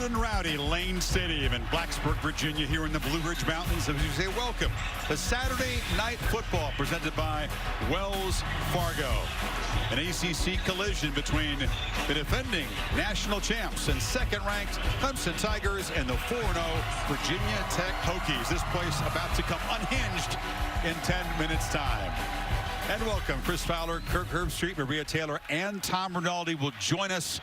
loud and rowdy Lane Stadium in Blacksburg, Virginia, here in the Blue Ridge Mountains. As you say, welcome to Saturday Night Football, presented by Wells Fargo. An ACC collision between the defending national champs and second-ranked Clemson Tigers and the 4-0 Virginia Tech Hokies. This place about to come unhinged in 10 minutes' time. And welcome, Chris Fowler, Kirk Herbstreit, Maria Taylor, and Tom Rinaldi will join us.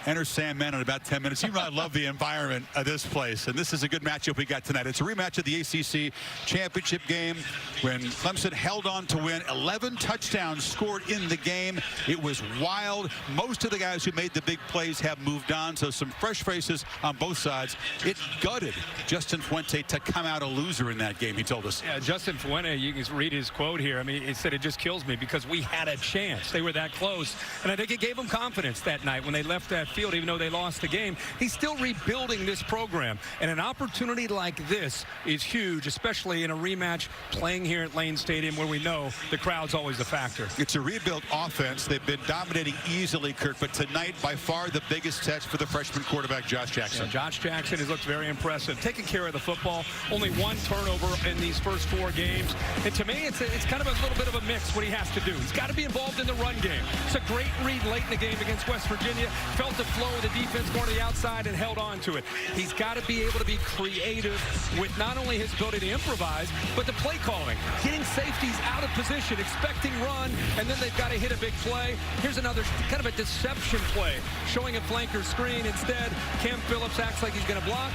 Enter Sam Mann in about 10 minutes. You know I love the environment of this place, and this is a good matchup we got tonight. It's a rematch of the ACC championship game when Clemson held on to win. 11 touchdowns scored in the game. It was wild. Most of the guys who made the big plays have moved on, so some fresh faces on both sides. It gutted Justin Fuente to come out a loser in that game, he told us. Yeah, Justin Fuente, you can read his quote here. I mean, he said, it just kills me because we had a chance. They were that close, and I think it gave them confidence that night when they left that field. Even though they lost the game, he's still rebuilding this program, and an opportunity like this is huge, especially in a rematch playing here at Lane Stadium, where we know the crowd's always a factor. It's a rebuilt offense. They've been dominating easily, Kirk, but tonight by far the biggest test for the freshman quarterback Josh Jackson. Yeah, Josh Jackson has looked very impressive, taking care of the football. Only one turnover in these first 4 games, and to me it's kind of a little bit of a mix what he has to do. He's got to be involved in the run game. It's a great read late in the game against West Virginia. Felt the flow of the defense going to the outside and held on to it. He's got to be able to be creative with not only his ability to improvise, but the play calling, getting safeties out of position, expecting run, and then they've got to hit a big play. Here's another kind of a deception play, showing a flanker screen. Instead, Cam Phillips acts like he's going to block,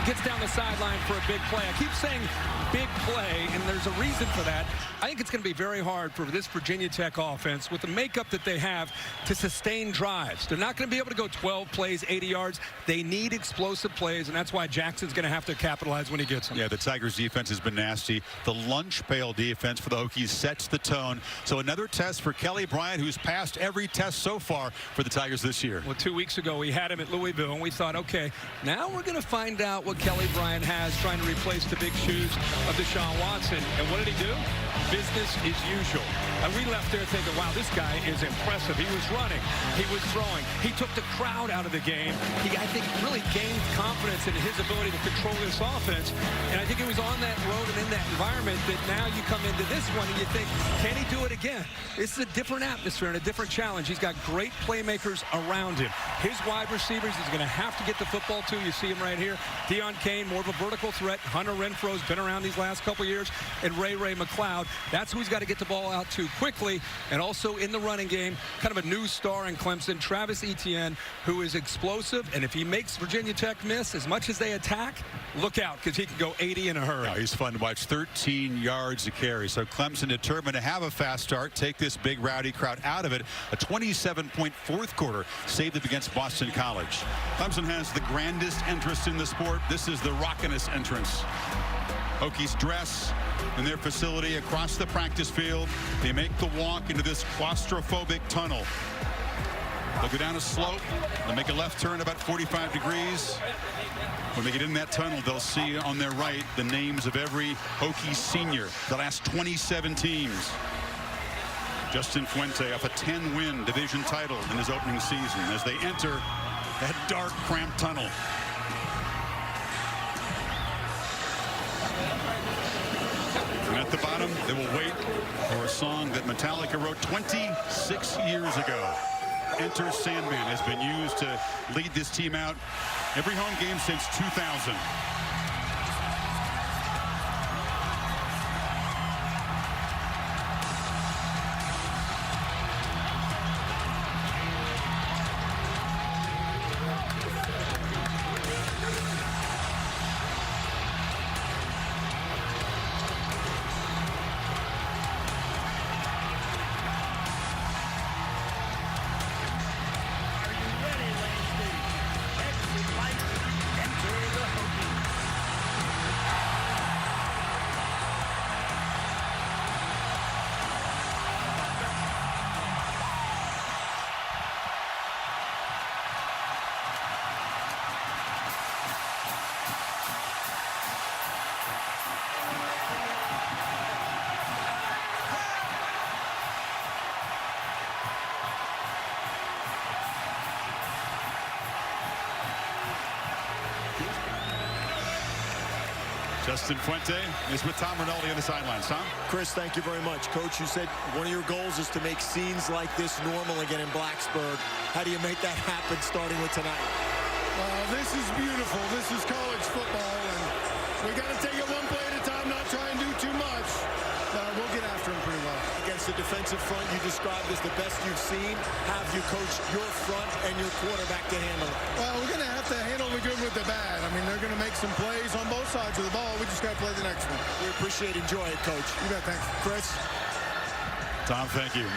gets down the sideline for a big play. I keep saying big play, and there's a reason for that. I think it's going to be very hard for this Virginia Tech offense, with the makeup that they have, to sustain drives. They're not going to be able to go 12 plays, 80 yards. They need explosive plays, and that's why Jackson's going to have to capitalize when he gets them. Yeah, the Tigers' defense has been nasty. The lunch pail defense for the Hokies sets the tone. So another test for Kelly Bryant, who's passed every test so far for the Tigers this year. Well, 2 weeks ago, we had him at Louisville, and we thought, okay, now we're going to find out what Kelly Bryant has trying to replace the big shoes of Deshaun Watson. And what did he do? Business as usual. And we left there thinking, wow, this guy is impressive. He was running. He was throwing. He took the crowd out of the game. He, I think, really gained confidence in his ability to control this offense. And I think it was on that road and in that environment that now you come into this one and you think, can he do it again? This is a different atmosphere and a different challenge. He's got great playmakers around him. His wide receivers, he's going to have to get the football to. You see him right here. Deion Kane, more of a vertical threat. Hunter Renfro's been around these last couple years. And Ray McLeod, that's who he's got to get the ball out to quickly. And also in the running game, kind of a new star in Clemson, Travis Etienne, who is explosive. And if he makes Virginia Tech miss as much as they attack, look out, because he can go 80 in a hurry. Oh, he's fun to watch. 13 yards a carry. So Clemson determined to have a fast start, take this big rowdy crowd out of it. A 27-point fourth quarter saved it against Boston College. Clemson has the grandest interest in the sport. This is the rockinest entrance. Hokies dress in their facility across the practice field. They make the walk into this claustrophobic tunnel. They'll go down a slope. They'll make a left turn about 45 degrees. When they get in that tunnel, they'll see on their right the names of every Hokies senior, the last 27 teams. Justin Fuente off a 10-win division title in his opening season as they enter that dark, cramped tunnel. And at the bottom, they will wait for a song that Metallica wrote 26 years ago. Enter Sandman has been used to lead this team out every home game since 2000. Justin Fuente is with Tom Rinaldi on the sidelines. Tom? Chris, thank you very much. Coach, you said one of your goals is to make scenes like this normal again in Blacksburg. How do you make that happen starting with tonight? This is beautiful. This is college football, and we got to take it one play at a time, not try and do too much. We'll get after him pretty well. Against the defensive front you described as the best you've seen, have you coached your front and your quarterback to handle it? Well, we're going to have to handle the good with the bad. I mean, they're going to make some plays on both sides of the ball. We just got to play the next one. We appreciate it. Enjoy it, Coach. You bet. Thanks. Chris? Tom, thank you.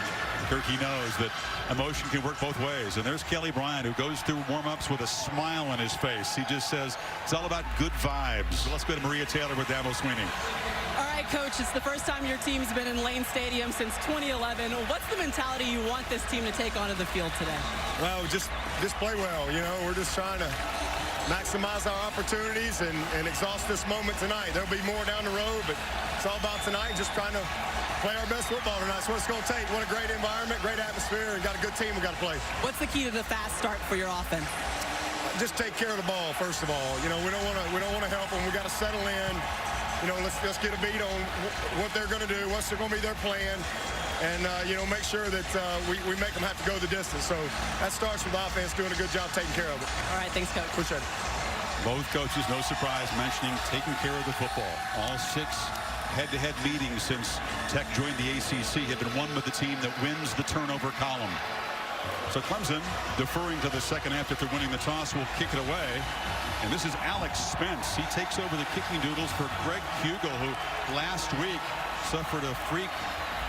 Kirky knows that emotion can work both ways. And there's Kelly Bryant, who goes through warm-ups with a smile on his face. He just says it's all about good vibes. So let's go to Maria Taylor with Dabo Sweeney. All right, Coach, it's the first time your team's been in Lane Stadium since 2011. What's the mentality you want this team to take onto the field today? Well, just play well. You know, we're just trying to maximize our opportunities and exhaust this moment tonight. There'll be more down the road, but it's all about tonight, just trying to play our best football tonight. That's what it's going to take. What a great environment, great atmosphere, and got a good team we got to play. What's the key to the fast start for your offense? Just take care of the ball, first of all. You know, we don't want to help them. We got to settle in. You know, let's get a beat on what they're going to do, what's going to be their plan, and you know, make sure that we make them have to go the distance. So that starts with offense doing a good job taking care of it. All right, thanks, Coach. Appreciate it. Both coaches, no surprise, mentioning taking care of the football. All 6 head-to-head meetings since Tech joined the ACC have been won with the team that wins the turnover column. So Clemson, deferring to the second half after winning the toss, will kick it away. And this is Alex Spence. He takes over the kicking doodles for Greg Hugel, who last week suffered a freak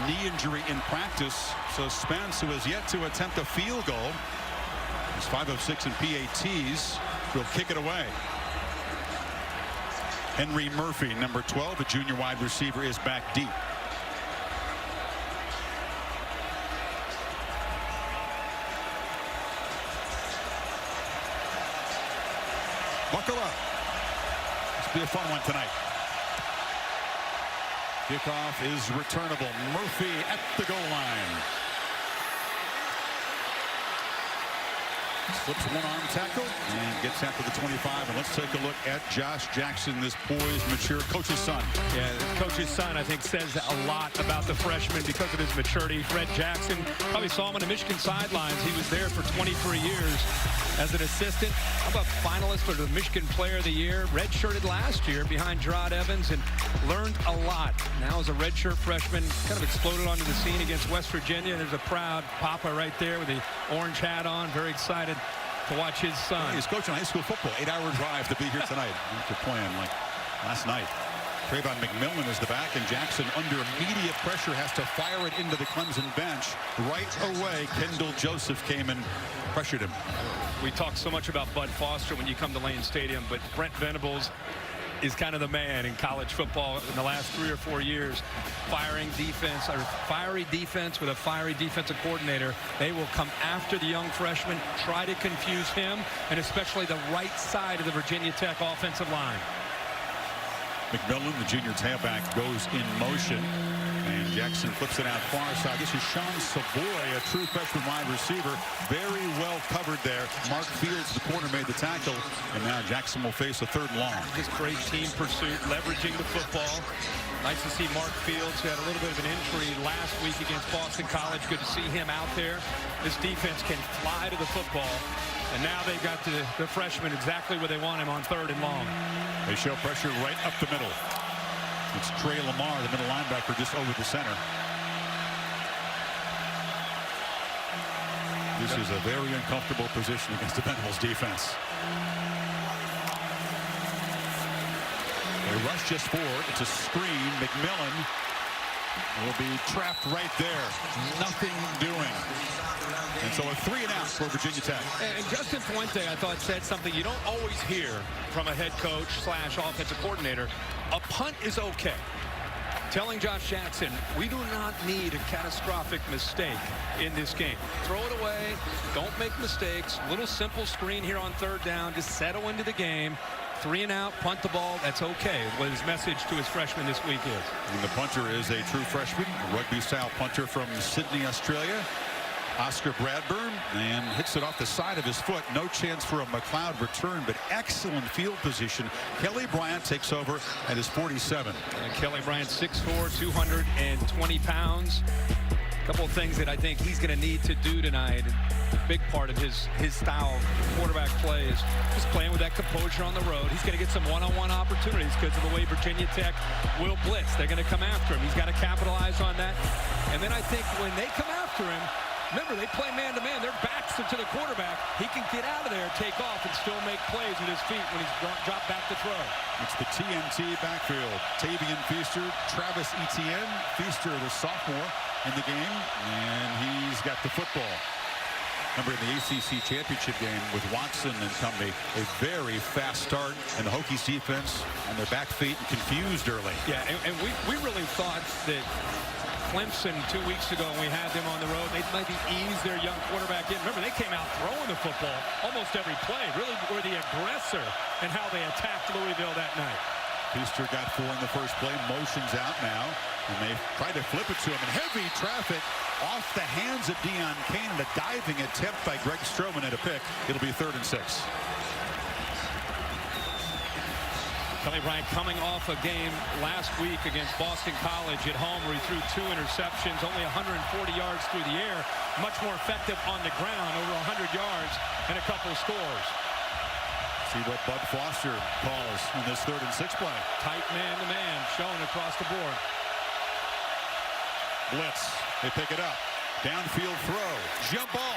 knee injury in practice. So Spence, who has yet to attempt a field goal, is 5 of 6 in PATs, will kick it away. Henry Murphy, number 12, a junior wide receiver, is back deep. Buckle up. This will be a fun one tonight. Kickoff is returnable. Murphy at the goal line. Slips one-arm tackle and gets after the 25. And let's take a look at Josh Jackson, this poised, mature coach's son. Yeah, coach's son, I think, says a lot about the freshman because of his maturity. Fred Jackson, probably saw him on the Michigan sidelines. He was there for 23 years as an assistant. How about finalist for the Michigan Player of the Year? Redshirted last year behind Gerard Evans and learned a lot. Now as a redshirt freshman, kind of exploded onto the scene against West Virginia. And there's a proud papa right there with the orange hat on, very excited to watch his son. He's coaching high school football. 8-hour drive to be here tonight after playing like last night. Trayvon McMillan is the back, and Jackson, under immediate pressure, has to fire it into the Clemson bench. Right away, Kendall Joseph came and pressured him. We talk so much about Bud Foster when you come to Lane Stadium, but Brent Venables is kind of the man in college football in the last 3 or 4 years. Fiery defense with a fiery defensive coordinator. They will come after the young freshman, try to confuse him, and especially the right side of the Virginia Tech offensive line. McMillan, the junior tailback, goes in motion, and Jackson flips it out far side. This is Sean Savoy, a true freshman wide receiver, very well covered there. Mark Fields, the corner, made the tackle, and now Jackson will face a 3rd and long. Just great team pursuit, leveraging the football. Nice to see Mark Fields, who had a little bit of an injury last week against Boston College. Good to see him out there. This defense can fly to the football, and now they've got the freshman exactly where they want him on 3rd and long. They show pressure right up the middle. It's Trey Lamar, the middle linebacker, just over the center. This is a very uncomfortable position against the Venables defense. They rush just forward. It's a screen. McMillan will be trapped right there. Nothing doing. And so a 3-and-out for Virginia Tech. And Justin Fuente, I thought, said something you don't always hear from a head coach / offensive coordinator. A punt is okay. Telling Josh Jackson, we do not need a catastrophic mistake in this game. Throw it away. Don't make mistakes. Little simple screen here on 3rd down. Just settle into the game. 3-and-out, punt the ball. That's okay. What his message to his freshman this week is. And the punter is a true freshman, a rugby-style punter from Sydney, Australia. Oscar Bradburn, and hits it off the side of his foot. No chance for a McLeod return, but excellent field position. Kelly Bryant takes over at his 47. Kelly Bryant, 6'4", 220 pounds. A couple of things that I think he's going to need to do tonight. A big part of his style of quarterback play is just playing with that composure on the road. He's going to get some one-on-one opportunities because of the way Virginia Tech will blitz. They're going to come after him. He's got to capitalize on that. And then I think when they come after him, remember, they play man-to-man. Their backs are to the quarterback. He can get out of there, take off, and still make plays with his feet when he's dropped back to throw. It's the TNT backfield. Tavian Feaster, Travis Etienne. Feaster, the sophomore, in the game, and he's got the football. Remember, in the ACC championship game with Watson and company, a very fast start, and the Hokies defense on their back feet and confused early. Yeah, and we really thought that Clemson 2 weeks ago, when we had them on the road, they'd maybe ease their young quarterback in. Remember, they came out throwing the football almost every play. Really were the aggressor in how they attacked Louisville that night. Feaster got 4 in the first play. Motion's out now, and they tried to flip it to him. And heavy traffic off the hands of Deion Kane. The diving attempt by Greg Stroman at a pick. It'll be 3rd and 6. Kelly Bryant coming off a game last week against Boston College at home where he threw 2 interceptions, only 140 yards through the air, much more effective on the ground, over 100 yards and a couple of scores. See what Bud Foster calls in this 3rd and 6 play. Tight man-to-man showing across the board. Blitz. They pick it up. Downfield throw. Jump ball.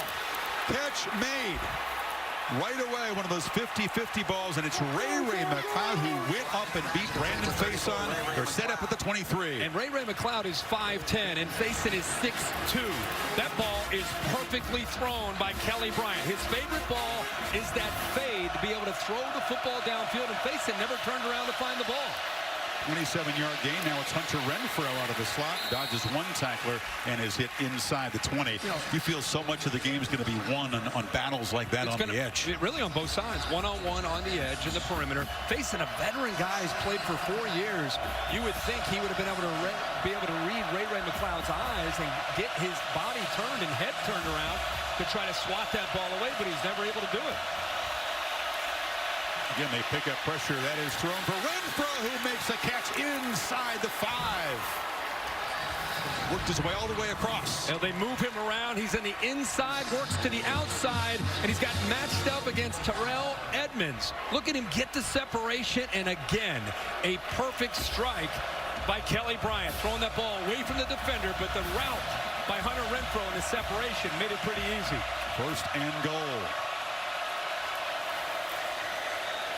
Catch made. Right away, one of those 50-50 balls, and it's Ray McLeod who went up and beat Brandon Faison. They're set up at the 23. And Ray McLeod is 5'10", and Faison is 6'2". That ball is perfectly thrown by Kelly Bryant. His favorite ball is that fade to be able to throw the football downfield, and Faison never turned around to find the ball. 27-yard gain. Now it's Hunter Renfro out of the slot. Dodges one tackler and is hit inside the 20. You feel so much of the game is going to be won on battles like that on the edge. Really on both sides. One-on-one on the edge in the perimeter. Facing a veteran guy who's played for 4 years. You would think he would have been able to read Ray McLeod's eyes and get his body turned and head turned around to try to swat that ball away, but he's never able to do it. Again, they pick up pressure. That is thrown for Renfro, who makes a catch inside the 5. Worked his way all the way across. Now they move him around. He's in the inside, works to the outside, and he's got matched up against Terrell Edmonds. Look at him get the separation, and again, a perfect strike by Kelly Bryant. Throwing that ball away from the defender, but the route by Hunter Renfro and the separation made it pretty easy. 1st and goal.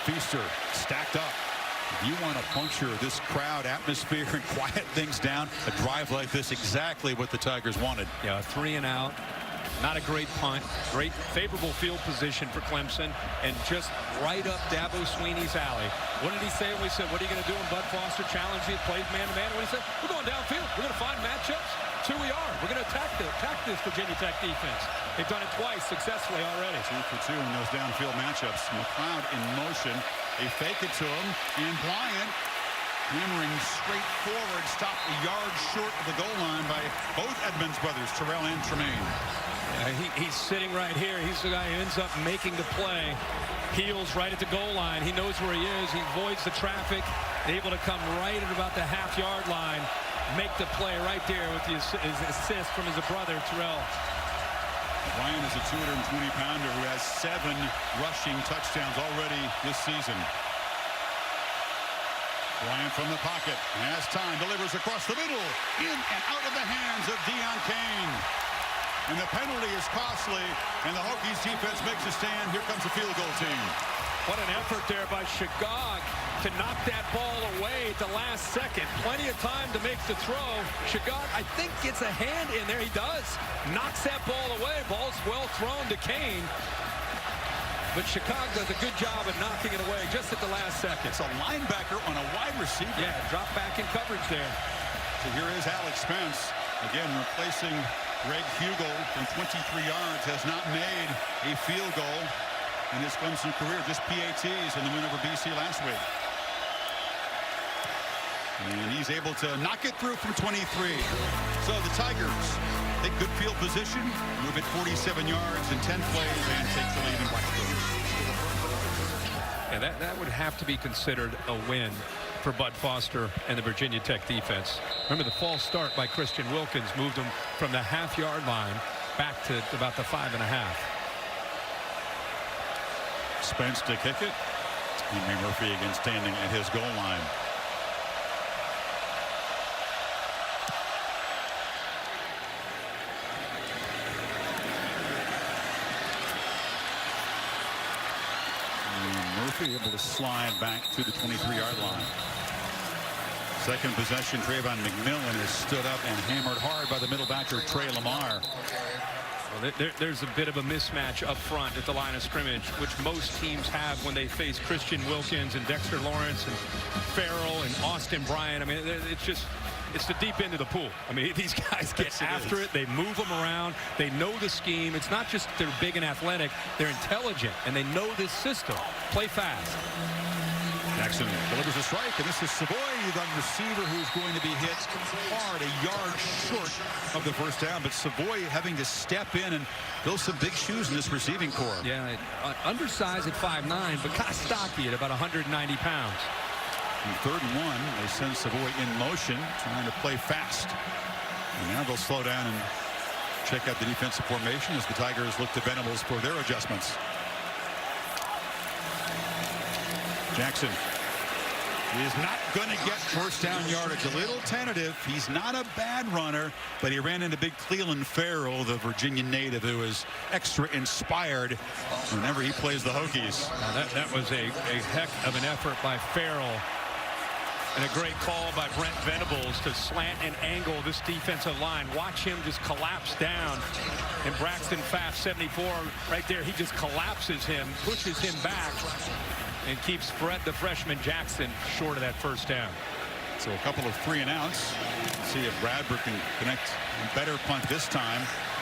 Feaster stacked up. If you want to puncture this crowd atmosphere and quiet things down, a drive like this, exactly what the Tigers wanted. Yeah, 3 and out. Not a great punt. Great favorable field position for Clemson, and just right up Dabo Swinney's alley. What did he say when we said, what are you going to do when Bud Foster challenges you, plays man-to-man? What did he say? We're going downfield. We're going to find matchups. It's who we are. We're going to attack this Virginia Tech defense. They've done it twice successfully already. 2 for 2 in those downfield matchups. McLeod in motion. They fake it to him, and Bryant hammering straight forward, stopped a yard short of the goal line by both Edmonds brothers, Terrell and Tremaine. He's sitting right here. He's the guy who ends up making the play. Heels right at the goal line. He knows where he is. He avoids the traffic. Able to come right at about the half-yard line. Make the play right there with his assist from his brother, Terrell. Bryant is a 220-pounder who has 7 rushing touchdowns already this season. Bryant from the pocket. Has time. Delivers across the middle. In and out of the hands of Deion Kane. And the penalty is costly. And the Hokies defense makes a stand. Here comes the field goal team. What an effort there by Shagog to knock that ball away at the last second. Plenty of time to make the throw. Shagog, I think, gets a hand in there. He does. Knocks that ball away. Ball's well thrown to Kane. But Shagog does a good job of knocking it away just at the last second. It's a linebacker on a wide receiver. Yeah, drop back in coverage there. So here is Alex Spence. Again, replacing Greg Hugel from 23 yards. Has not made a field goal in his Clemson career. Just PATs in the win over BC last week. And he's able to knock it through from 23. So the Tigers take good field position, move it 47 yards in 10 plays, and take the lead in Blacksburg. Yeah, that would have to be considered a win for Bud Foster and the Virginia Tech defense. Remember, the false start by Christian Wilkins moved him from the half-yard line back to about the 5.5. Spence to kick it. Henry Murphy again standing at his goal line. Murphy able to slide back to the 23-yard line. Second possession, Trayvon McMillan is stood up and hammered hard by the middle backer, Trey Lamar. Well, there's a bit of a mismatch up front at the line of scrimmage, which most teams have when they face Christian Wilkins and Dexter Lawrence and Farrell and Austin Bryant. I mean, it's the deep end of the pool. I mean, these guys get after it. They move them around. They know the scheme. It's not just they're big and athletic. They're intelligent, and they know this system. Play fast. Jackson delivers a strike, and this is Savoy, the receiver, who's going to be hit hard, a yard short of the first down. But Savoy having to step in and fill some big shoes in this receiving corps. Yeah, undersized at 5'9", but kind of stocky at about 190 pounds. And 3rd and 1, they send Savoy in motion, trying to play fast. And now they'll slow down and check out the defensive formation as the Tigers look to Venables for their adjustments. Jackson is not going to get first down yardage. A little tentative. He's not a bad runner, but he ran into big Cleland Farrell, the Virginia native, who is extra inspired whenever he plays the Hokies. That was a heck of an effort by Farrell. And a great call by Brent Venables to slant and angle this defensive line. Watch him just collapse down. And Braxton Pfaff, 74, right there, he just collapses him, pushes him back, and keeps Fred, the freshman Jackson, short of that first down. So a couple of 3 and outs. See if Bradford can connect a better punt this time.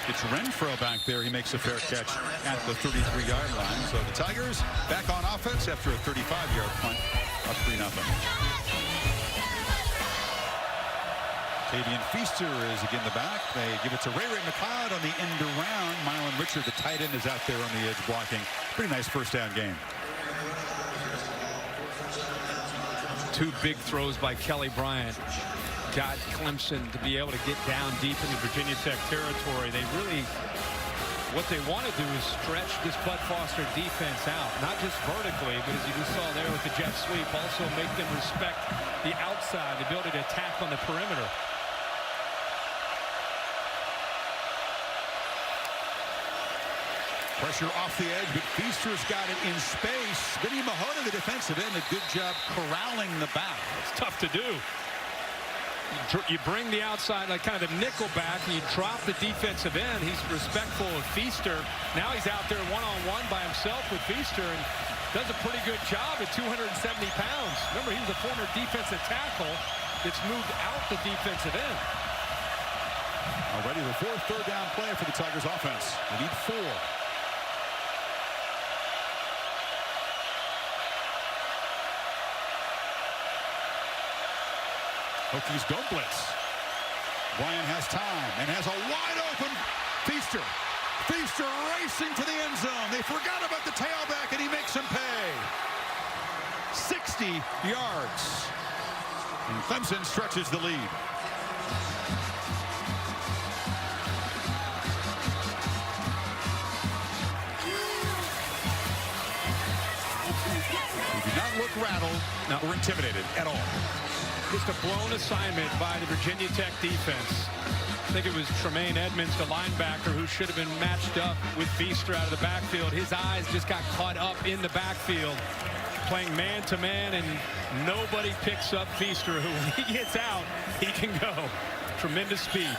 It's Renfro back there. He makes a fair catch at the 33-yard line. So the Tigers back on offense after a 35-yard punt, up 3-0. Tavian Feaster is again the back. They give it to Ray McLeod on the end around. Mylan Richard, the tight end, is out there on the edge blocking. Pretty nice first down game. 2 big throws by Kelly Bryant got Clemson to be able to get down deep into Virginia Tech territory. They really, what they want to do is stretch this Bud Foster defense out, not just vertically, but as you just saw there with the jet sweep, also make them respect the outside, the ability to attack on the perimeter. Pressure off the edge, but Feaster's got it in space. Vinny Mahoney, the defensive end, a good job corralling the back. It's tough to do. You bring the outside, like kind of the nickel back, and you drop the defensive end. He's respectful of Feaster. Now he's out there one-on-one by himself with Feaster and does a pretty good job at 270 pounds. Remember, he was a former defensive tackle that's moved out the defensive end. Already the 4th third down play for the Tigers offense. They need 4. Hokies don't blitz. Bryant has time and has a wide open Feaster. Feaster racing to the end zone. They forgot about the tailback and he makes him pay. 60 yards. And Clemson stretches the lead. He did not look rattled or intimidated at all. Just a blown assignment by the Virginia Tech defense. I think it was Tremaine Edmonds, the linebacker, who should have been matched up with Feaster out of the backfield. His eyes just got caught up in the backfield, playing man-to-man, and nobody picks up Feaster, who, when he gets out, he can go. Tremendous speed.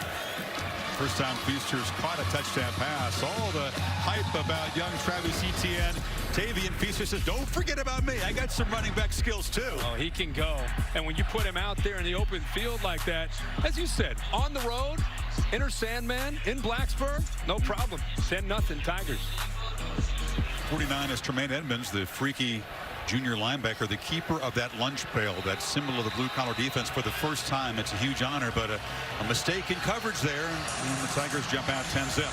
First time Feaster's caught a touchdown pass. All the hype about young Travis Etienne. Tavian Feaster says, don't forget about me. I got some running back skills too. Oh, he can go. And when you put him out there in the open field like that, as you said, on the road, inner Sandman, in Blacksburg, no problem. 10-0 Tigers. 49 is Tremaine Edmonds, the freaky junior linebacker, the keeper of that lunch pail, that symbol of the blue-collar defense for the first time. It's a huge honor, but a mistake in coverage there, and the Tigers jump out 10-zip.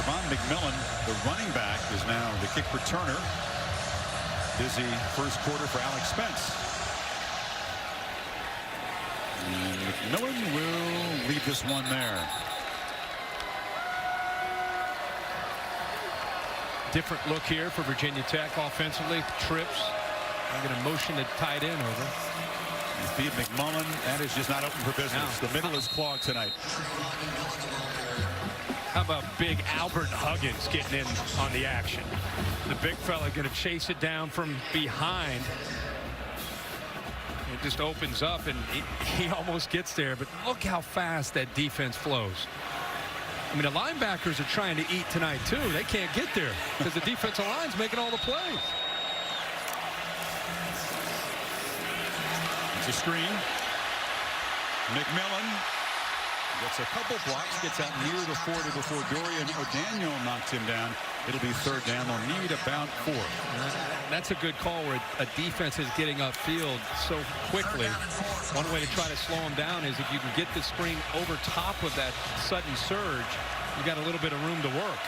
Trevon McMillan, the running back, is now the kick returner. Busy first quarter for Alex Spence. And McMillan will leave this one there. Different look here for Virginia Tech offensively. Trips. I'm going to motion the tight end over. You feed McMullen. That is just not open for business. No. The middle is clogged tonight. How about big Albert Huggins getting in on the action? The big fella going to chase it down from behind. It just opens up, and he almost gets there. But look how fast that defense flows. I mean, the linebackers are trying to eat tonight, too. They can't get there because the defensive line's making all the plays. It's a screen. McMillan gets a couple blocks, gets out near the 40 before Dorian O'Daniel knocked him down. It'll be third down. They'll need about 4. That's a good call where a defense is getting upfield so quickly. One way to try to slow them down is if you can get the screen over top of that sudden surge, you got a little bit of room to work.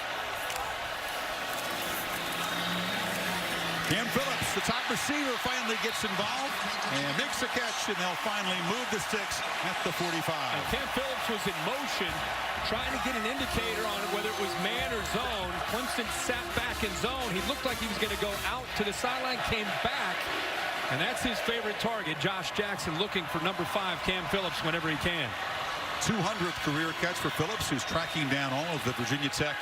Cam Phillips, the top receiver, finally gets involved and makes a catch, and they'll finally move the sticks at the 45. And Cam Phillips was in motion, trying to get an indicator on whether it was man or zone. Clemson sat back in zone. He looked like he was going to go out to the sideline, came back, and that's his favorite target. Josh Jackson looking for number 5, Cam Phillips, whenever he can. 200th career catch for Phillips, who's tracking down all of the Virginia Tech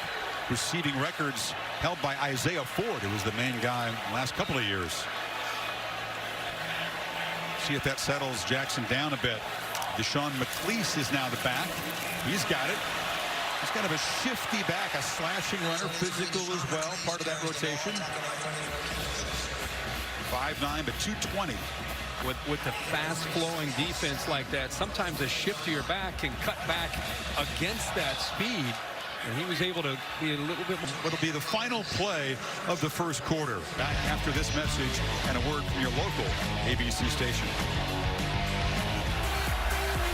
receiving records held by Isaiah Ford, who was the main guy the last couple of years. See if that settles Jackson down a bit. Deshaun McLeese is now the back. He's got it. He's kind of a shifty back, a slashing runner, physical as well, part of that rotation. 5'9", but 220. With the fast-flowing defense like that, sometimes a shift to your back can cut back against that speed. And he was able to be a little bit more. It'll be the final play of the first quarter. Back after this message and a word from your local ABC station.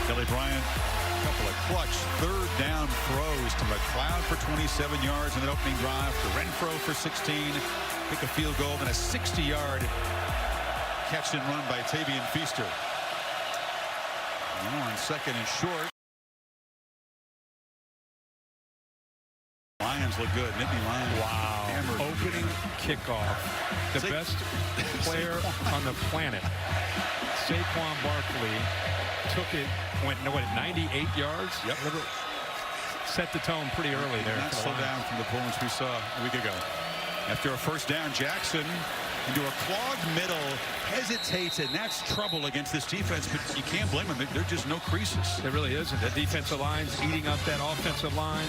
Kelly Bryant, a couple of clutch third down throws to McLeod for 27 yards in the opening drive, to Renfro for 16, pick a field goal, and a 60-yard catch and run by Tavian Feaster. Now on second and short. Lions look good. Nittany Lions. Wow. Hammered. Opening kickoff. The best player on the planet. Saquon Barkley took it, went 98 yards. Yep. Set the tone pretty early there. Not slow down from the points we saw a week ago. After a first down, Jackson into a clogged middle, hesitates, and that's trouble against this defense, but you can't blame them. There's just no creases. There really isn't. The defensive line's eating up that offensive line,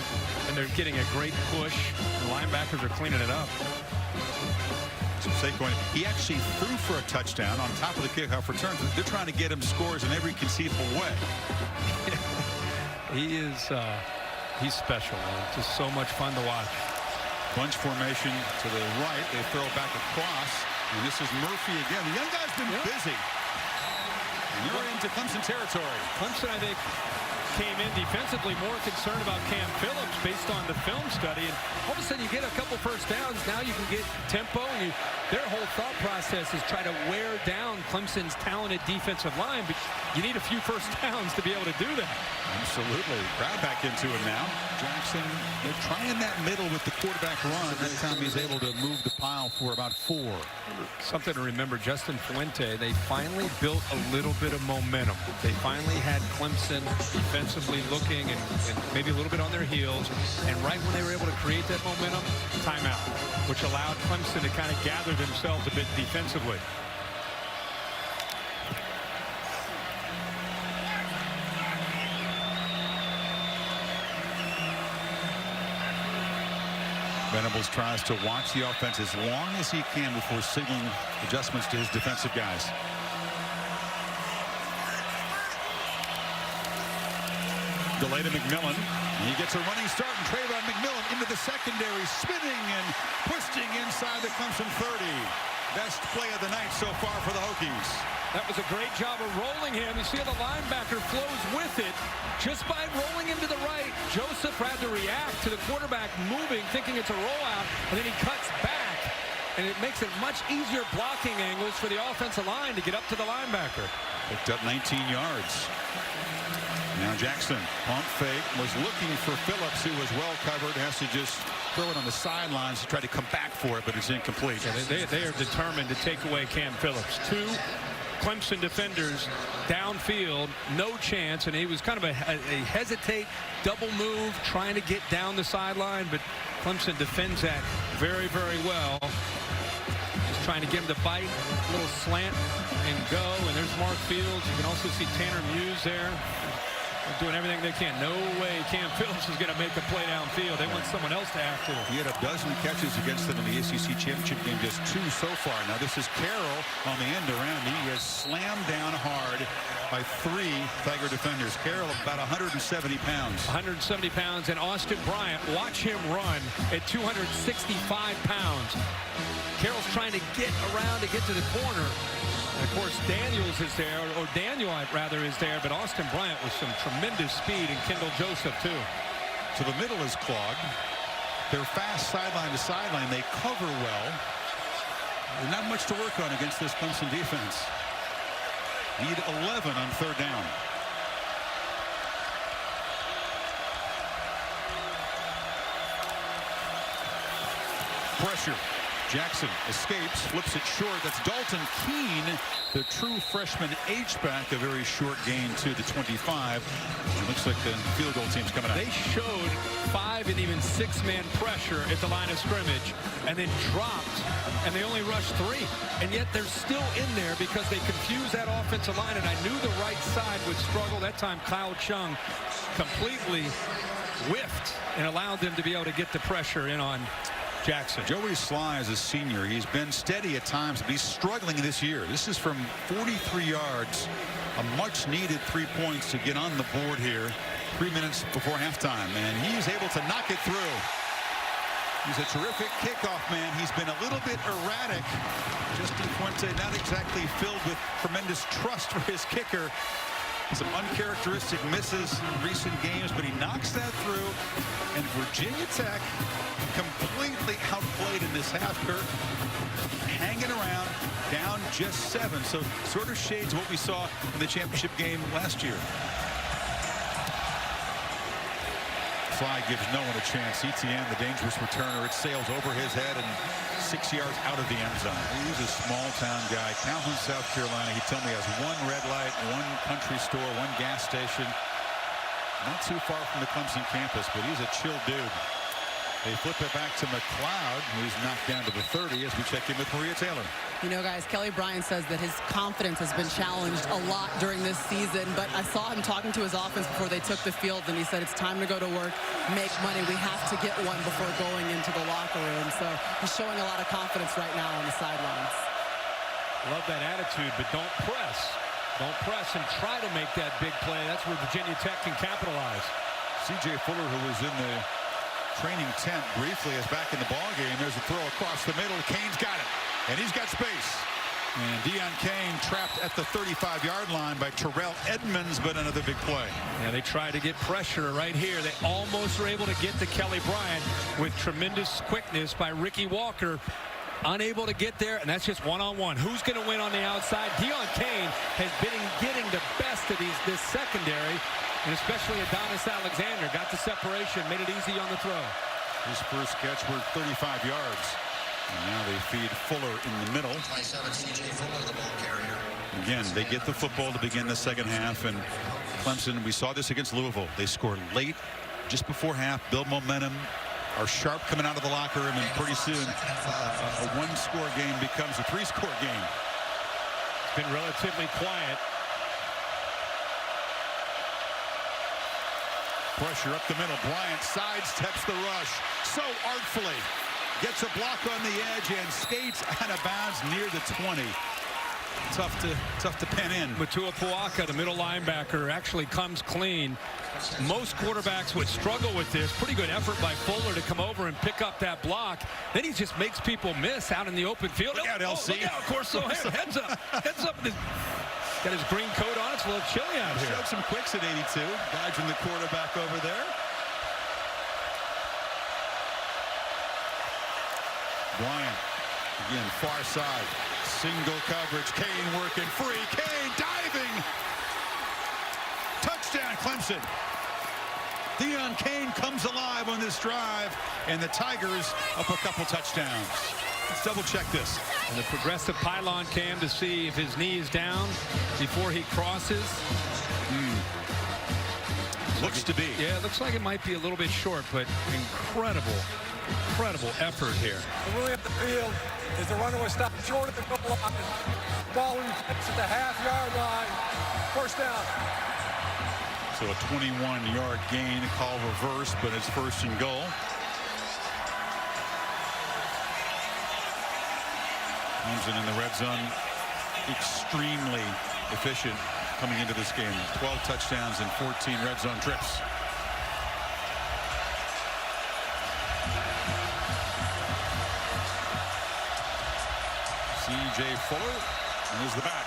and they're getting a great push. The linebackers are cleaning it up. So Saquon, he actually threw for a touchdown on top of the kickoff return. They're trying to get him scores in every conceivable way. He's special, man. Just so much fun to watch. Bunch formation to the right. They throw back across. And this is Murphy again. The young guy's been busy. And you're into Clemson territory. Clemson, I think, came in defensively more concerned about Cam Phillips based on the film study. And all of a sudden you get a couple first downs. Now you can get tempo. And their whole thought process is try to wear down Clemson's talented defensive line. But you need a few first downs to be able to do that. Absolutely. Crowd back into it now. Jackson, they're trying that middle with the quarterback run. That time he's able to move the pile for about 4. Something to remember, Justin Fuente, they finally built a little bit of momentum. They finally had Clemson defensively looking and maybe a little bit on their heels. And right when they were able to create that momentum, timeout, which allowed Clemson to kind of gather themselves a bit defensively. Venables tries to watch the offense as long as he can before signaling adjustments to his defensive guys. delay to McMillan. He gets a running start, and Trayvon McMillan into the secondary, spinning and twisting inside the Clemson 30. Best play of the night so far for the Hokies. That was a great job of rolling him. You see how the linebacker flows with it just by rolling him to the right. Joseph had to react to the quarterback moving, thinking it's a rollout, and then he cuts back. And it makes it much easier blocking angles for the offensive line to get up to the linebacker. Picked up 19 yards. Now Jackson, pump fake, was looking for Phillips, who was well covered. Has to just throw it on the sidelines to try to come back for it, but it's incomplete. Yeah, they are determined to take away Cam Phillips. Two Clemson defenders downfield, no chance, and he was kind of a hesitate, double move, trying to get down the sideline, but Clemson defends that very, very well. Just trying to get him to bite, a little slant and go, and there's Mark Fields. You can also see Tanner Muse there. They're doing everything they can. No way Cam Phillips is going to make a play downfield. They want someone else to have to. He had a dozen catches against them in the ACC championship game, just 2 so far. Now this is Carroll on the end around. He is slammed down hard by 3 Tiger defenders. Carroll about 170 pounds. 170 pounds, and Austin Bryant, watch him run at 265 pounds. Carroll's trying to get around to get to the corner. And of course, Daniels is there, or Daniel, rather, is there, but Austin Bryant with some tremendous speed, and Kendall Joseph, too. So the middle is clogged. They're fast sideline to sideline. They cover well. There's not much to work on against this Clemson defense. Need 11 on 3rd down. Pressure. Jackson escapes, flips it short. That's Dalton Keene, the true freshman H-back, a very short gain to the 25. It looks like the field goal team's coming out. They showed 5 and even 6-man pressure at the line of scrimmage and then dropped, and they only rushed 3. And yet they're still in there because they confused that offensive line, and I knew the right side would struggle. That time Kyle Chung completely whiffed and allowed them to be able to get the pressure in on Jackson. Joey Sly is a senior. He's been steady at times, but he's struggling this year. This is from 43 yards. A much needed 3 points to get on the board here 3 minutes before halftime, and he's able to knock it through. He's a terrific kickoff man. He's been a little bit erratic. Justin Fuente not exactly filled with tremendous trust for his kicker. Some uncharacteristic misses in recent games, but he knocks that through. And Virginia Tech completely outplayed in this half, Kurt. Hanging around, down just 7. So sort of shades what we saw in the championship game last year. Fly gives no one a chance. Etienne, the dangerous returner, it sails over his head and 6 yards out of the end zone. He's a small-town guy. Calhoun, South Carolina. He told me he has 1 red light, 1 country store, 1 gas station. Not too far from the Clemson campus, but he's a chill dude. They flip it back to McLeod, who's knocked down to the 30 as we check in with Maria Taylor. You know, guys, Kelly Bryant says that his confidence has been challenged a lot during this season, but I saw him talking to his offense before they took the field, and he said it's time to go to work, make money. We have to get one before going into the locker room. So he's showing a lot of confidence right now on the sidelines. Love that attitude, but don't press. Don't press and try to make that big play. That's where Virginia Tech can capitalize. C.J. Fuller, who was in the training tent briefly, is back in the ball game. There's a throw across the middle. Kane's got it, and he's got space. And Deion Kane trapped at the 35-yard line by Terrell Edmonds, but another big play. Yeah, they tried to get pressure right here. They almost were able to get to Kelly Bryant with tremendous quickness by Ricky Walker. Unable to get there, and that's just one-on-one. Who's going to win on the outside? Deion Kane has been getting the best of this secondary, and especially Adonis Alexander. Got the separation, made it easy on the throw. His first catch worth 35 yards. And now they feed Fuller in the middle. Again, they get the football to begin the second half, and Clemson, we saw this against Louisville. They scored late, just before half, build momentum, are sharp coming out of the locker room, and pretty soon a 1-score game becomes a 3-score game. It's been relatively quiet. Pressure up the middle. Bryant sidesteps the rush so artfully. Gets a block on the edge and skates out of bounds near the 20. Tough to pen in. Matua Puaka, the middle linebacker, actually comes clean. Most quarterbacks would struggle with this. Pretty good effort by Fuller to come over and pick up that block. Then he just makes people miss out in the open field. Look out, LC. Look out, Corso. Heads up. Heads up. Got his green coat on. It's a little chilly out here. Showed some quicks at 82. Dodging the quarterback over there. Bryant, again, far side. Single coverage. Kane working free. Kane diving. Touchdown, Clemson. Deon Kane comes alive on this drive, and the Tigers up a couple touchdowns. Let's double check this. And the progressive pylon cam to see if his knee is down before he crosses. Looks to be. Yeah, it looks like it might be a little bit short, but incredible effort here. The rule of the field is the runner was stopped short of the goal line. Ball at the half-yard line. First down. So a 21-yard gain, call reverse, but it's first and goal. Clemson in the red zone, extremely efficient coming into this game. 12 touchdowns and 14 red zone trips. C.J. Fuller, and there's the back.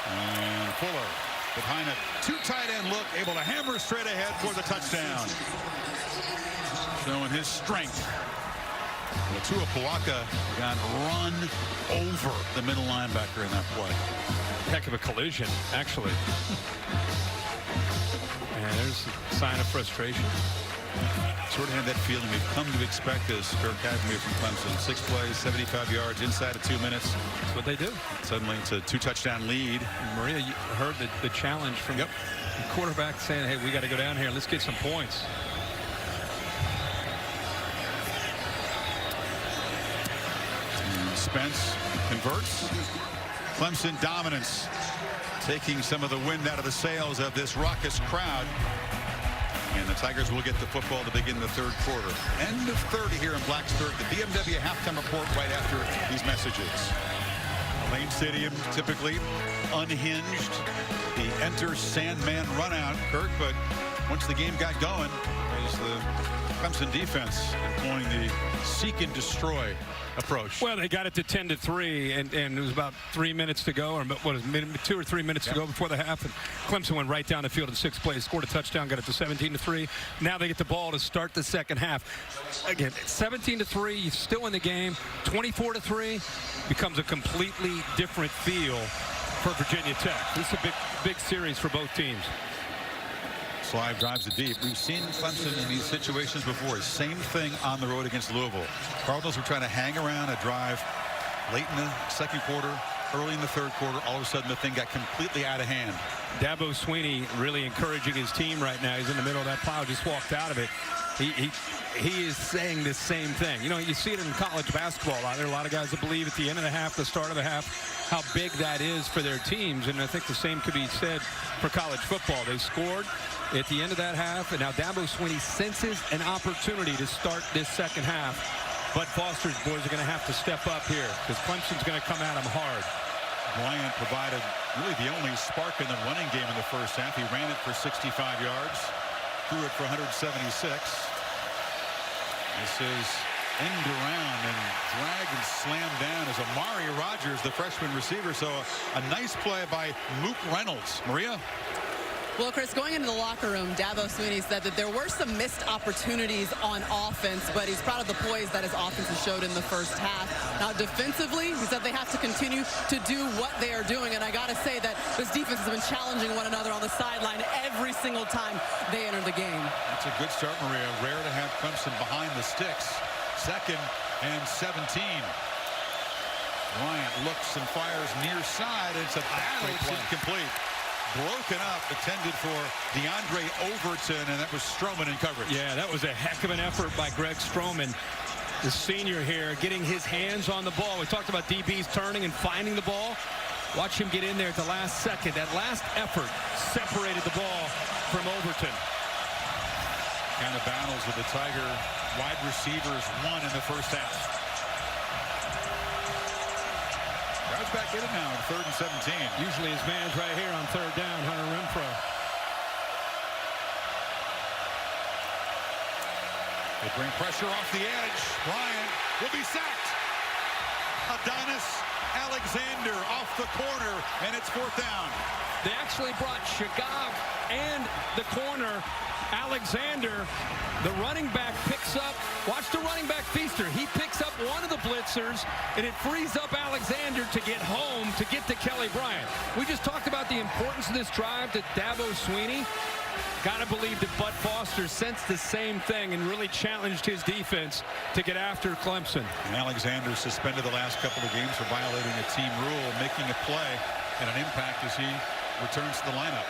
And Fuller behind a two tight end look, able to hammer straight ahead for the touchdown. Showing his strength. Matua Puaka got run over the middle linebacker in that play. Heck of a collision, actually. And there's a sign of frustration. Sort of had that feeling we've come to expect this. Kirk Admir from Clemson. 6 plays, 75 yards inside of 2 minutes. That's what they do. Suddenly it's a 2-touchdown lead. And Maria, you heard the challenge from the quarterback saying, hey, we got to go down here. Let's get some points. Spence converts. Clemson dominance, taking some of the wind out of the sails of this raucous crowd. And the Tigers will get the football to begin the third quarter. End of 30 here in Blacksburg. The BMW halftime report right after these messages. Lane Stadium typically unhinged. The enter Sandman run out, Kirk, but once the game got going, it was the Clemson defense employing the seek and destroy approach. Well, they got it to 10-3, and it was about 3 minutes to go, or what is it, 2 or 3 minutes to go before the half, and Clemson went right down the field in 6 plays, scored a touchdown, got it to 17-3. Now they get the ball to start the second half. Again, 17-3, you're still in the game. 24-3 becomes a completely different feel for Virginia Tech. This is a big series for both teams. Slive drives it deep. We've seen Clemson in these situations before. Same thing on the road against Louisville. Cardinals were trying to hang around a drive late in the second quarter, early in the third quarter. All of a sudden, the thing got completely out of hand. Dabo Swinney really encouraging his team right now. He's in the middle of that pile, just walked out of it. He is saying the same thing. You know, you see it in college basketball out there. A lot of guys that believe at the end of the half, the start of the half, how big that is for their teams. And I think the same could be said for college football. They scored at the end of that half, and now Dabo Swinney senses an opportunity to start this second half. But Foster's boys are going to have to step up here because Clemson's going to come at them hard. Bryant provided really the only spark in the running game in the first half. He ran it for 65 yards, threw it for 176. This is end around and drag and slam down as Amari Rogers, the freshman receiver. So a nice play by Mook Reynolds. Maria? Well, Chris, going into the locker room, Dabo Swinney said that there were some missed opportunities on offense, but he's proud of the poise that his offense has showed in the first half. Now, defensively, he said they have to continue to do what they are doing, and I got to say that this defense has been challenging one another on the sideline every single time they enter the game. That's a good start, Maria. Rare to have Clemson behind the sticks. 2nd and 17. Bryant looks and fires near side. It's a battle. It's incomplete. Broken up, intended for DeAndre Overton, and that was Stroman in coverage. Yeah, that was a heck of an effort by Greg Stroman, the senior here, getting his hands on the ball. We talked about DBs turning and finding the ball. Watch him get in there at the last second. That last effort separated the ball from Overton. Kind of battles with the Tiger wide receivers won in the first half. Guys back in it now in 3rd and 17. Usually his man's right here on 3rd down, Hunter Renfro. They bring pressure off the edge. Bryant will be sacked. Adonis Alexander off the corner, and it's 4th down. They actually brought Shagab and the corner, Alexander. The running back picks up. Watch the running back, Feaster. He picks up one of the blitzers, and it frees up Alexander to get home, to get to Kelly Bryant. We just talked about the importance of this drive to Dabo Sweeney. Got to believe that Bud Foster sensed the same thing and really challenged his defense to get after Clemson. And Alexander suspended the last couple of games for violating a team rule, making a play and an impact as he returns to the lineup.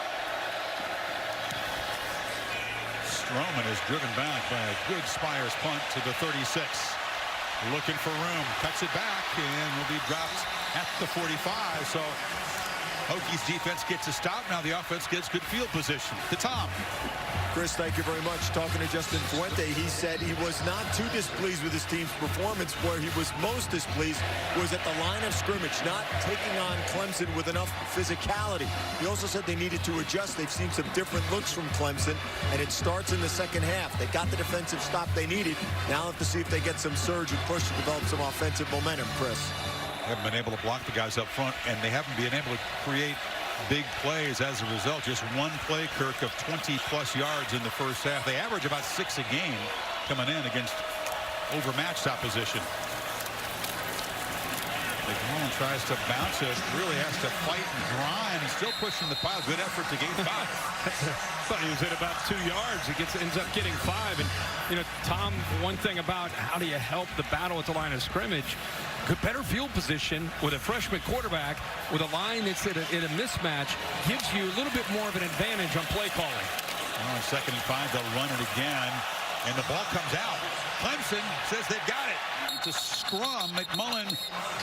Stroman is driven back by a good Spires punt to the 36. Looking for room, cuts it back, and will be dropped at the 45. So Hokies defense gets a stop. Now the offense gets good field position. To Tom. Chris, thank you very much. Talking to Justin Fuente, he said he was not too displeased with his team's performance. Where he was most displeased was at the line of scrimmage, not taking on Clemson with enough physicality. He also said they needed to adjust. They've seen some different looks from Clemson, and it starts in the second half. They got the defensive stop they needed. Now have to see if they get some surge and push to develop some offensive momentum, Chris. They haven't been able to block the guys up front, and they haven't been able to create big plays as a result. Just one play, Kirk, of 20-plus yards in the first half. They average about 6 a game coming in against overmatched opposition. McMullen tries to bounce it, really has to fight and grind. He's still pushing the pile. Good effort to gain 5. But he was at about 2 yards. He ends up getting 5. And, you know, Tom, one thing about how do you help the battle at the line of scrimmage, good, better field position with a freshman quarterback with a line that's in a mismatch gives you a little bit more of an advantage on play calling. Well, on 2nd and 5, they'll run it again, and the ball comes out. Clemson says they've got it. It's a scrum. McMullen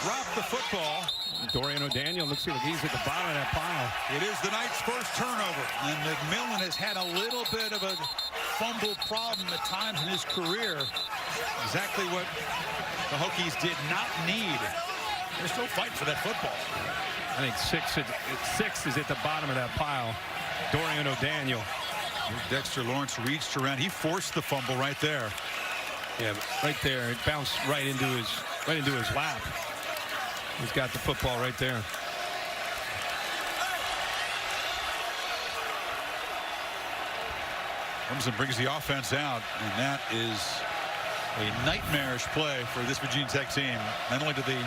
dropped the football. Dorian O'Daniel looks like he's at the bottom of that pile. It is the night's first turnover, and McMullen has had a little bit of a fumble problem at times in his career. Exactly what the Hokies did not need. They're still fighting for that football. I think six is at the bottom of that pile. Dorian O'Daniel. Dexter Lawrence reached around. He forced the fumble right there. Yeah, right there. It bounced right into his lap. He's got the football right there. Clemson brings the offense out, and that is a nightmarish play for this Virginia Tech team. Not only did they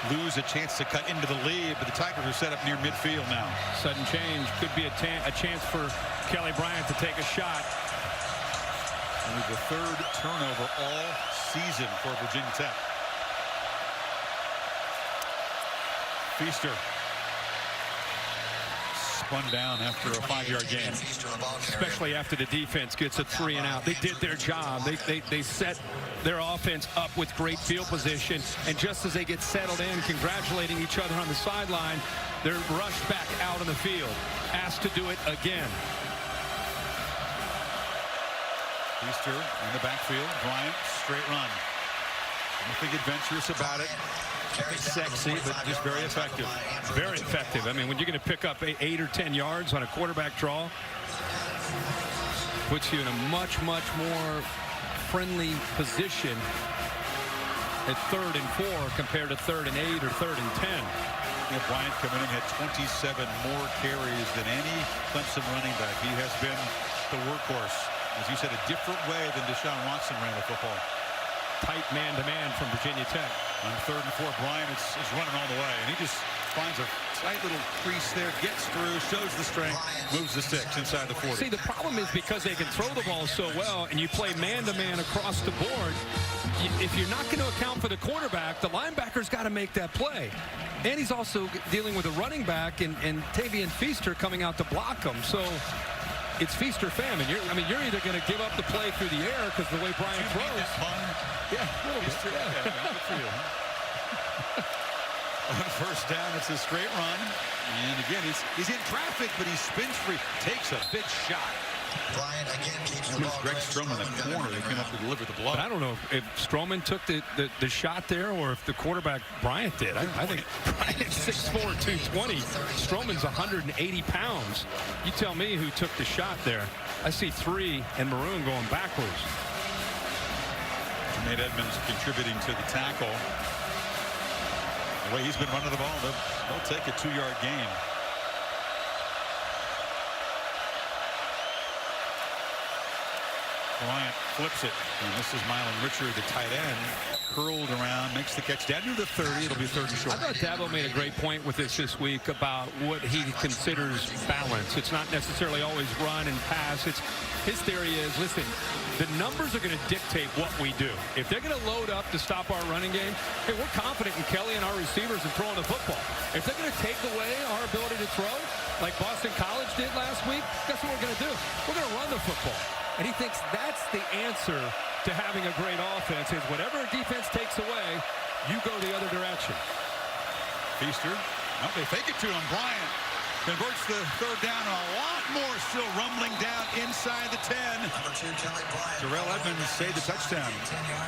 lose a chance to cut into the lead, but the Tigers are set up near midfield now. Sudden change. Could be a chance for Kelly Bryant to take a shot. Only the 3rd turnover all season for Virginia Tech. Feaster spun down after a 5-yard gain. Especially after the defense gets a 3 and out. They did their job. They set their offense up with great field position, and just as they get settled in, congratulating each other on the sideline, they're rushed back out on the field, asked to do it again. Feaster in the backfield. Bryant, straight run. Nothing adventurous about it. Nothing sexy, but just very effective. Very effective. I mean, when you're going to pick up 8 or 10 yards on a quarterback draw, puts you in a much, much more friendly position at 3rd and 4 compared to 3rd and 8 or 3rd and 10. You know, Bryant coming in had 27 more carries than any Clemson running back. He has been the workhorse. As you said, a different way than Deshaun Watson ran the football. Tight man-to-man from Virginia Tech. On 3rd and 4, Bryant is running all the way, and he just finds a tight little crease there, gets through, shows the strength, moves the sticks inside the 40. See, the problem is because they can throw the ball so well, and you play man-to-man across the board, if you're not going to account for the quarterback, the linebacker's got to make that play. And he's also dealing with a running back and Tavian Feaster coming out to block him. So it's feast or famine. You're either going to give up the play through the air because the way Bryant throws. Yeah, a little bit. Yeah, good for you. On 1st down, it's a straight run. And again, he's in traffic, but he spins free. Takes a big shot. Greg Stroman in the corner. They came up to deliver the blow. But I don't know if Stroman took the shot there or if the quarterback Bryant did. I think Bryant's 6'4", 220. Stroman's 180 pounds. You tell me who took the shot there. I see 3 and Maroon going backwards. Nate Edmonds contributing to the tackle. The way he's been running the ball, they'll take a 2-yard gain. Bryant flips it, and this is Mylan Richard, the tight end, curled around, makes the catch down to the 30. It'll be 3rd and short. I thought Dabo made a great point with this week about what he considers balance. It's not necessarily always run and pass. His theory is, listen, the numbers are going to dictate what we do. If they're going to load up to stop our running game, hey, we're confident in Kelly and our receivers in throwing the football. If they're going to take away our ability to throw, like Boston College did last week, guess what we're going to do? We're going to run the football. And he thinks that's the answer to having a great offense is whatever a defense takes away, you go the other direction. Feaster. Oh, they fake it to him. Bryant converts the 3rd down, and a lot more still rumbling down inside the 10. Terrell Edmonds saved the touchdown.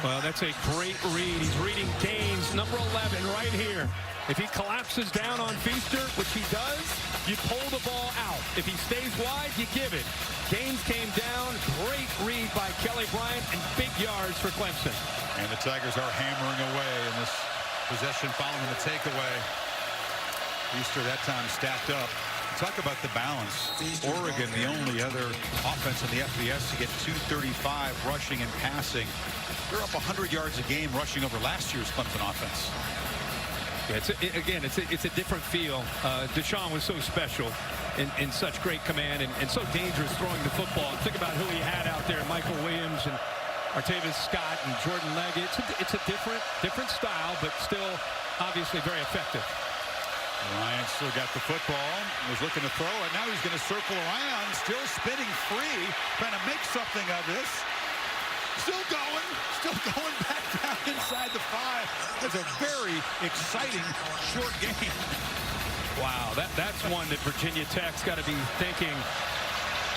Well, that's a great read. He's reading Gaines, number 11, right here. If he collapses down on Feaster, which he does, you pull the ball out. If he stays wide, you give it. Gaines came down. Great read by Kelly Bryant, and big yards for Clemson. And the Tigers are hammering away in this possession following the takeaway. Feaster that time stacked up. Talk about the balance. Oregon, the only other offense in the FBS to get 235 rushing and passing. They're up 100 yards a game rushing over last year's Clemson offense. Yeah, it's a different feel. Deshaun was so special in such great command and so dangerous throwing the football. Think about who he had out there: Michael Williams and Artavis Scott and Jordan Leggett. It's a different style, but still obviously very effective. Ryan still got the football, was looking to throw it. Now he's going to circle around, still spinning free, trying to make something of this. Still going back down inside the 5. It's a very exciting short game. Wow, that's one that Virginia Tech's got to be thinking,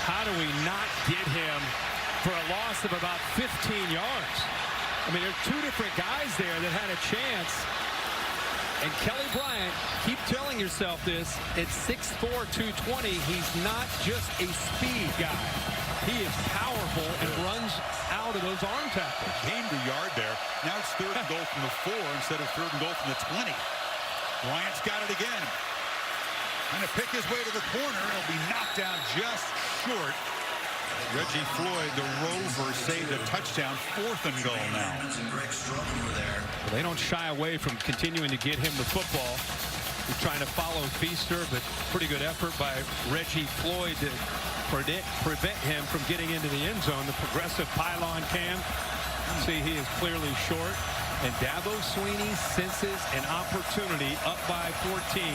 how do we not get him for a loss of about 15 yards? I mean, there are 2 different guys there that had a chance. And Kelly Bryant, keep telling yourself this, at 6'4", 220, he's not just a speed guy. He is powerful and runs out of those arm tackles. Gained a yard there. Now it's 3rd and goal from the 4 instead of 3rd and goal from the 20. Bryant's got it again. Trying to pick his way to the corner. It'll be knocked down just short. Reggie Floyd, the Rover, saved a touchdown. 4th and goal now. Well, they don't shy away from continuing to get him the football. He's trying to follow Feaster, but pretty good effort by Reggie Floyd to prevent him from getting into the end zone. The progressive pylon cam. See, he is clearly short. And Dabo Swinney senses an opportunity up by 14.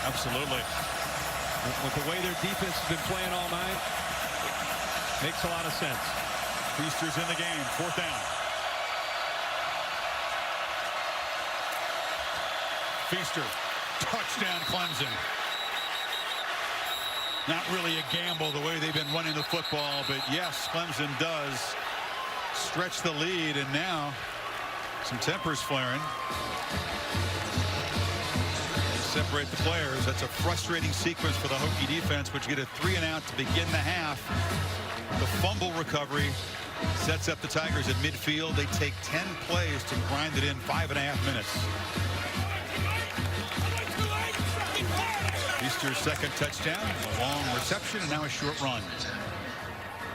Absolutely. With the way their defense has been playing all night, makes a lot of sense. Feaster's in the game. 4th down. Feaster. Touchdown, Clemson. Not really a gamble the way they've been running the football, but yes, Clemson does stretch the lead, and now some tempers flaring. Separate the players. That's a frustrating sequence for the Hokie defense, which get a 3-and-out to begin the half. The fumble recovery sets up the Tigers at midfield. They take 10 plays to grind it in 5.5 minutes. Feaster's 2nd touchdown, a long reception, and now a short run.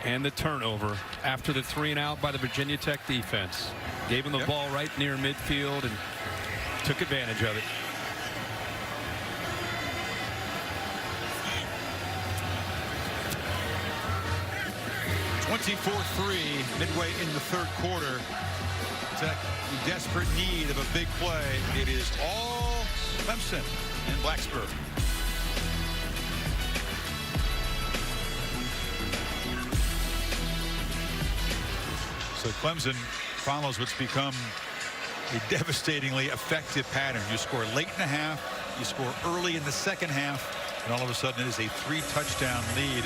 And the turnover after the 3-and-out by the Virginia Tech defense. Gave him the ball right near midfield and took advantage of it. (24-3) midway in the 3rd quarter. Tech in desperate need of a big play. It is all Clemson in Blacksburg. So Clemson follows what's become a devastatingly effective pattern. You score late in the half, you score early in the second half, And all of a sudden, it is a 3-touchdown lead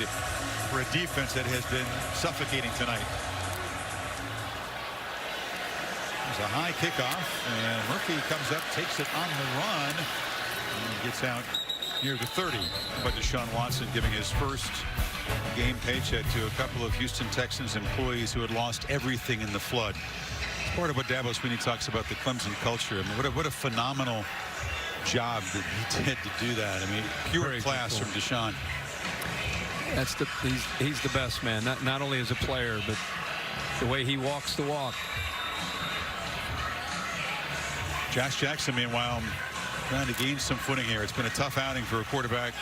for a defense that has been suffocating tonight. There's a high kickoff, and Murphy comes up, takes it on the run, and gets out near the 30. But Deshaun Watson giving his first game paycheck to a couple of Houston Texans employees who had lost everything in the flood. Part of what Dabo Sweeney talks about the Clemson culture. I mean, what a phenomenal job that he did to do that. I mean, pure Very class cool. from Deshaun. That's he's the best, man. Not only as a player, but the way he walks the walk. Josh Jackson, meanwhile, trying to gain some footing here. It's been a tough outing for a quarterback.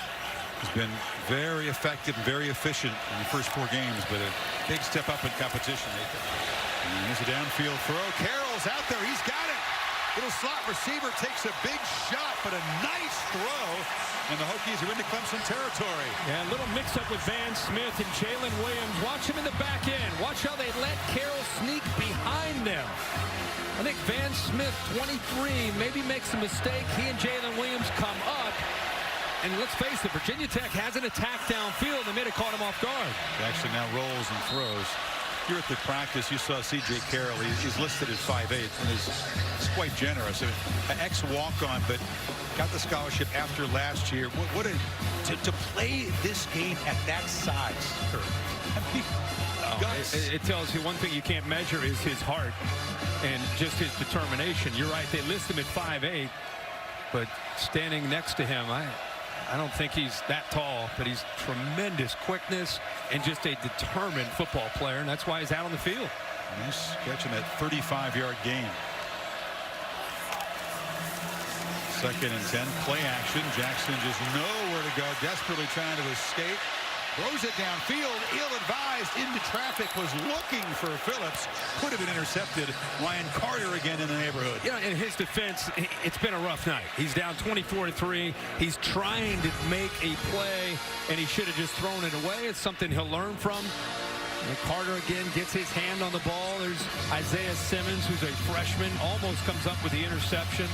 He's been very effective and very efficient in the first 4 games, but a big step up in competition. And here's a downfield throw. Carroll's out there. He's got it. Little slot receiver takes a big shot, but a nice throw. And the Hokies are into Clemson territory. Yeah, a little mix-up with Van Smith and Jalen Williams. Watch him in the back end. Watch how they let Carroll sneak behind them. I think Van Smith, 23, maybe makes a mistake. He and Jalen Williams come up. And let's face it, Virginia Tech hasn't attacked downfield. They may have caught him off guard. Actually now rolls and throws. Here at the practice, you saw C.J. Carroll. He's listed at 5'8", and is quite generous. An ex-walk-on, but got the scholarship after last year. To play this game at that size. I mean, it tells you one thing you can't measure is his heart and just his determination. You're right, they list him at 5'8", but standing next to him, I don't think he's that tall, but he's tremendous quickness and just a determined football player, and that's why he's out on the field. Nice catching that 35-yard gain. 2nd and 10, play action. Jackson just nowhere to go, desperately trying to escape. Throws it downfield, ill-advised into traffic, was looking for Phillips. Could have been intercepted. Ryan Carter again in the neighborhood. Yeah, in his defense, it's been a rough night. He's down 24-3. He's trying to make a play, and he should have just thrown it away. It's something he'll learn from. And Carter again gets his hand on the ball. There's Isaiah Simmons, who's a freshman, almost comes up with the interception.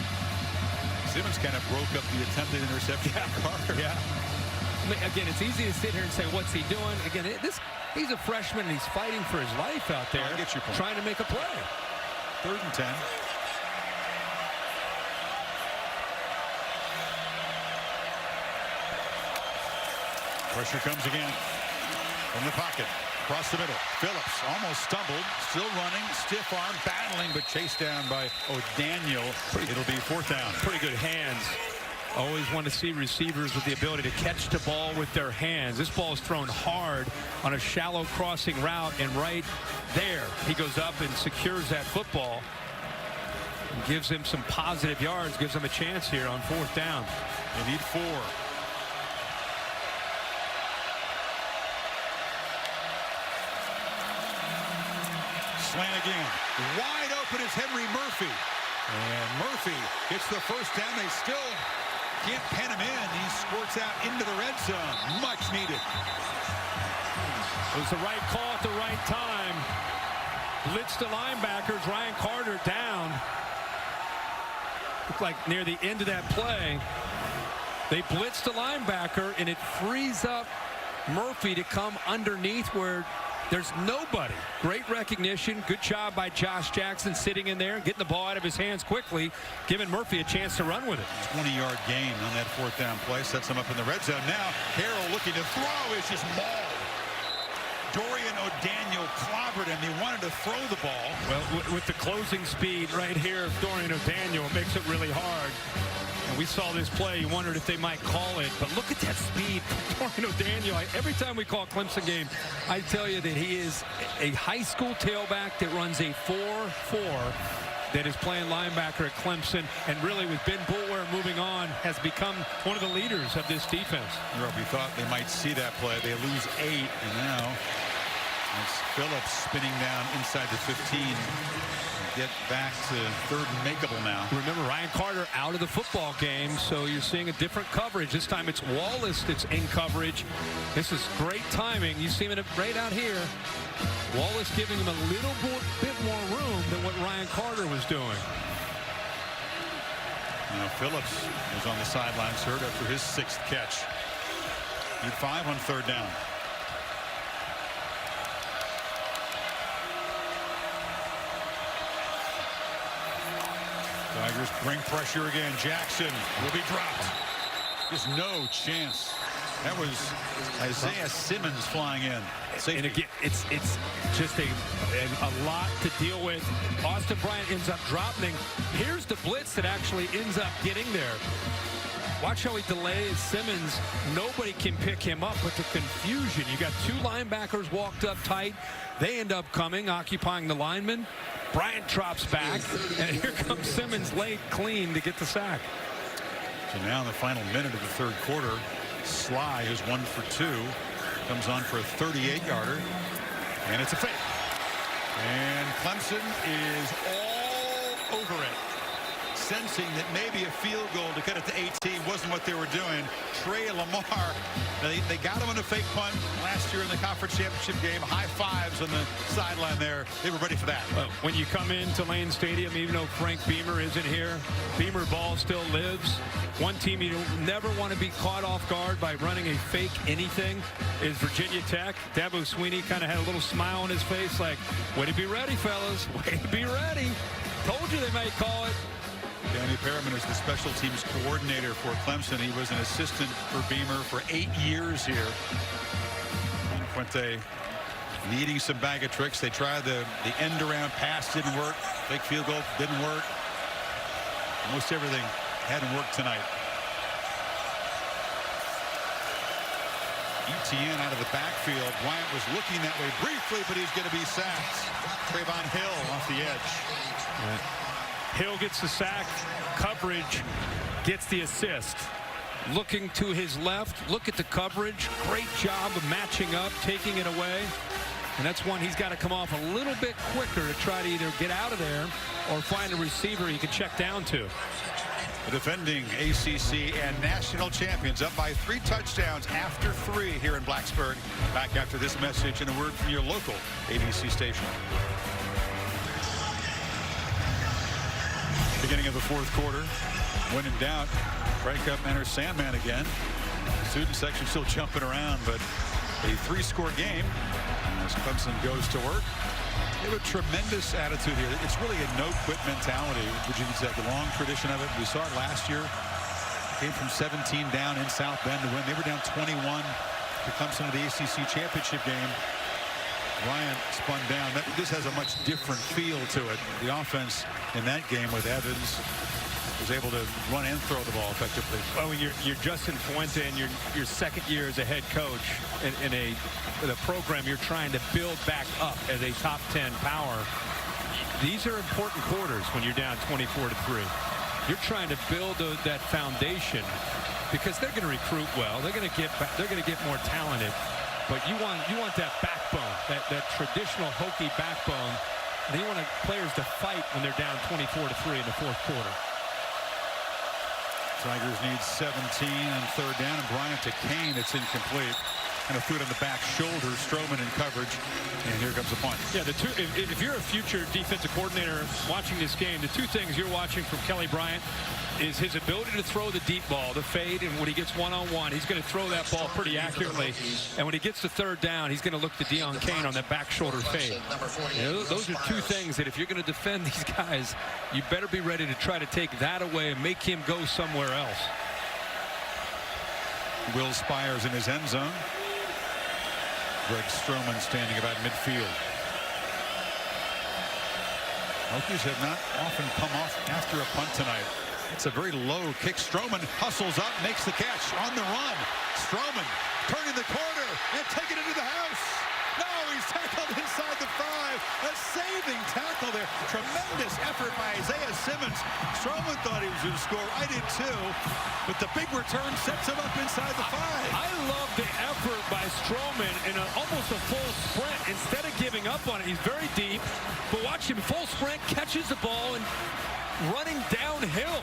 Simmons kind of broke up the attempted interception. Yeah. Carter. Yeah. Again, it's easy to sit here and say, what's he doing? Again, he's a freshman, and he's fighting for his life out there, I get your point. trying to make a play. 3rd and 10. Pressure comes again from the pocket. Across the middle. Phillips almost stumbled. Still running. Stiff arm. Battling, but chased down by O'Daniel. It'll be 4th down. Pretty good hands. Always want to see receivers with the ability to catch the ball with their hands. This ball is thrown hard on a shallow crossing route, and right there he goes up and secures that football and gives him some positive yards, gives him a chance here on 4th down. They need 4. Slant again. Wide open is Henry Murphy. And Murphy gets the 1st down. They still can't pen him in. He squirts out into the red zone. Much needed. It was the right call at the right time. Blitz the linebackers. Ryan Carter down. Looked like near the end of that play, they blitzed the linebacker, and it frees up Murphy to come underneath where there's nobody. Great recognition. Good job by Josh Jackson sitting in there, getting the ball out of his hands quickly, giving Murphy a chance to run with it. 20-yard gain on that 4th down play. Sets him up in the red zone. Now Carroll looking to throw is just mauled. Dorian O'Daniel clobbered him. He wanted to throw the ball. Well, with the closing speed right here of Dorian O'Daniel, it makes it really hard. And we saw this play. You wondered if they might call it. But look at that speed from Dorian O'Daniel. Every time we call a Clemson game, I tell you that he is a high school tailback that runs a 4-4 that is playing linebacker at Clemson. And really, with Ben Boulware moving on, has become one of the leaders of this defense. We thought they might see that play. They lose 8. And now it's Phillips spinning down inside the 15. Get back to 3rd and makeable now. Remember, Ryan Carter out of the football game, so you're seeing a different coverage. This time it's Wallace that's in coverage. This is great timing. You see him right out here. Wallace giving him a little bit more room than what Ryan Carter was doing. Phillips was on the sidelines hurt after his 6th catch. Need 5 on 3rd down. Tigers bring pressure again. Jackson will be dropped. Just no chance. That was Isaiah Simmons flying in. Safety. And again, it's just a lot to deal with. Austin Bryant ends up dropping. Here's the blitz that actually ends up getting there. Watch how he delays Simmons. Nobody can pick him up, but the confusion. You got 2 linebackers walked up tight. They end up coming, occupying the lineman. Bryant drops back, and here comes Simmons late, clean to get the sack. So now in the final minute of the 3rd quarter, Sly is 1 for 2. Comes on for a 38-yarder, and it's a fake. And Clemson is all over it, sensing that maybe a field goal to cut it to 18 wasn't what they were doing. Trey Lamar, they got him on a fake punt last year in the conference championship game. High fives on the sideline there. They were ready for that. When you come into Lane Stadium, even though Frank Beamer isn't here, Beamer ball still lives. One team you never want to be caught off guard by running a fake anything is Virginia Tech. Dabo Swinney kind of had a little smile on his face like, way to be ready, fellas. Way to be ready. Told you they might call it. Danny Perriman is the special teams coordinator for Clemson. He was an assistant for Beamer for 8 years here. And Fuente needing some bag of tricks. They tried the end around pass, didn't work. Fake field goal didn't work. Almost everything hadn't worked tonight. Etienne out of the backfield. Bryant was looking that way briefly, but he's going to be sacked. Trayvon Hill off the edge. Right. Hill gets the sack. Coverage gets the assist. Looking to his left. Look at the coverage. Great job of matching up, taking it away. And that's one he's got to come off a little bit quicker to try to either get out of there or find a receiver he can check down to. The defending ACC and national champions up by 3 touchdowns after 3 here in Blacksburg. Back after this message and a word from your local ABC station. Beginning of the 4th quarter. When in doubt, break up enters Sandman again. The student section still jumping around, but a 3-score game as Clemson goes to work. They have a tremendous attitude here. It's really a no-quit mentality. Virginia Tech, a long tradition of it. We saw it last year. Came from 17 down in South Bend to win. They were down 21 to Clemson in the ACC championship game. Bryant spun down. This has a much different feel to it. The offense in that game with Evans was able to run and throw the ball effectively. Well, when you're Justin Fuente and your second year as a head coach in a program you're trying to build back up as a top 10 power, these are important quarters when you're down 24-3. You're trying to build that foundation because they're going to recruit well. They're going to get more talented, but you want that backbone, that traditional Hokie backbone. And you want players to fight when they're down 24-3 in the 4th quarter. Tigers need 17 on 3rd down, and Bryant to Kane. It's incomplete. And a foot on the back shoulder. Stroman in coverage, and here comes the punt. Yeah, if you're a future defensive coordinator watching this game, the 2 things you're watching from Kelly Bryant is his ability to throw the deep ball, the fade, and when he gets one-on-one, he's going to throw that ball pretty accurately. And when he gets to 3rd down, he's going to look to Deion Kane on that back shoulder fade. You know, those are 2 things that if you're going to defend these guys, you better be ready to try to take that away and make him go somewhere else. Will Spires in his end zone. Greg Stroman standing about midfield. Hokies have not often come off after a punt tonight. It's a very low kick. Stroman hustles up, makes the catch on the run. Stroman turning the corner and taking it to the house. No, he's tackled inside the 5. A saving tackle there. Tremendous effort by Isaiah Simmons. Stroman thought he was going to score. I did too. But the big return sets him up inside the 5. I love the effort by Stroman in almost a full sprint. Instead of giving up on it, he's very deep. But watch him full sprint, catches the ball, and running downhill.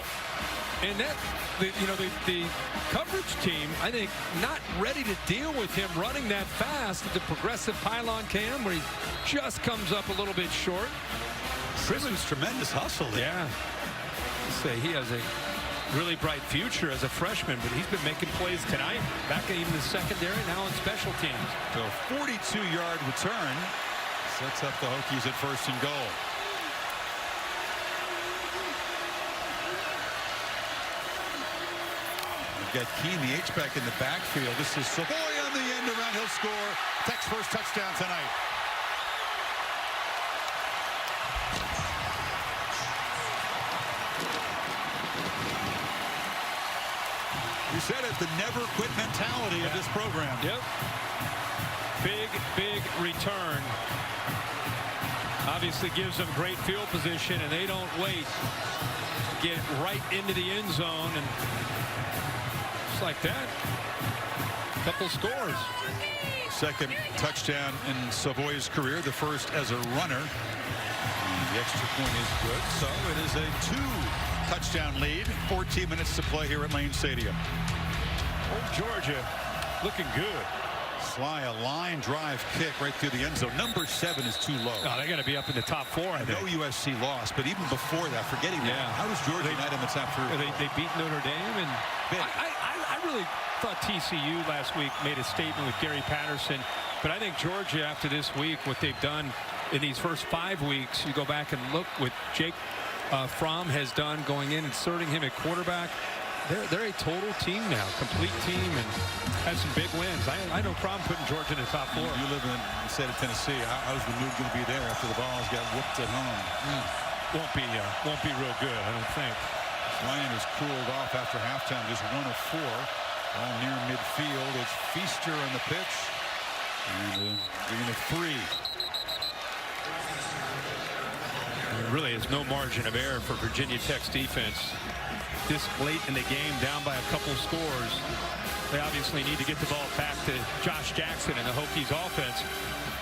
And that, the coverage team, I think, not ready to deal with him running that fast at the progressive pylon cam where he just comes up a little bit short. Simmons, tremendous hustle there. Yeah. Say he has a really bright future as a freshman, but he's been making plays tonight, back in even the secondary, now on special teams. So 42-yard return sets up the Hokies at 1st and goal. We've got Keene, the H-back in the backfield. This is Savoy on the end around. He'll score. Tech's first touchdown tonight. You said it, the never quit mentality of this program. Yep. Big return. Obviously gives them great field position, and they don't wait. Get right into the end zone, and just like that, couple scores. Second touchdown in Savoy's career, the first as a runner. And the extra point is good, so it is a 2-touchdown lead. 14 minutes to play here at Lane Stadium. Old Georgia looking good. Sly, a line drive kick right through the end zone. Number 7 is too low. Oh, they got to be up in the top 4. I know USC lost, but even before that, forgetting that, how was Georgia not in the top 3? They beat Notre Dame, and I really thought TCU last week made a statement with Gary Patterson, but I think Georgia, after this week, what they've done in these first 5 weeks, you go back and look what Jake Fromm has done, going in, inserting him at quarterback. They're a total team now, complete team, and has some big wins. I no problem putting Georgia in the top 4. You live in the state of Tennessee. How's the mood going to be there after the Vols got whooped at home? Won't be real good, I don't think. Ryan is cooled off after halftime, just 1 of 4. All near midfield. It's Feaster on the pitch, and gain of 3. There really is no margin of error for Virginia Tech's defense. This late in the game, down by a couple scores, they obviously need to get the ball back to Josh Jackson and the Hokies offense.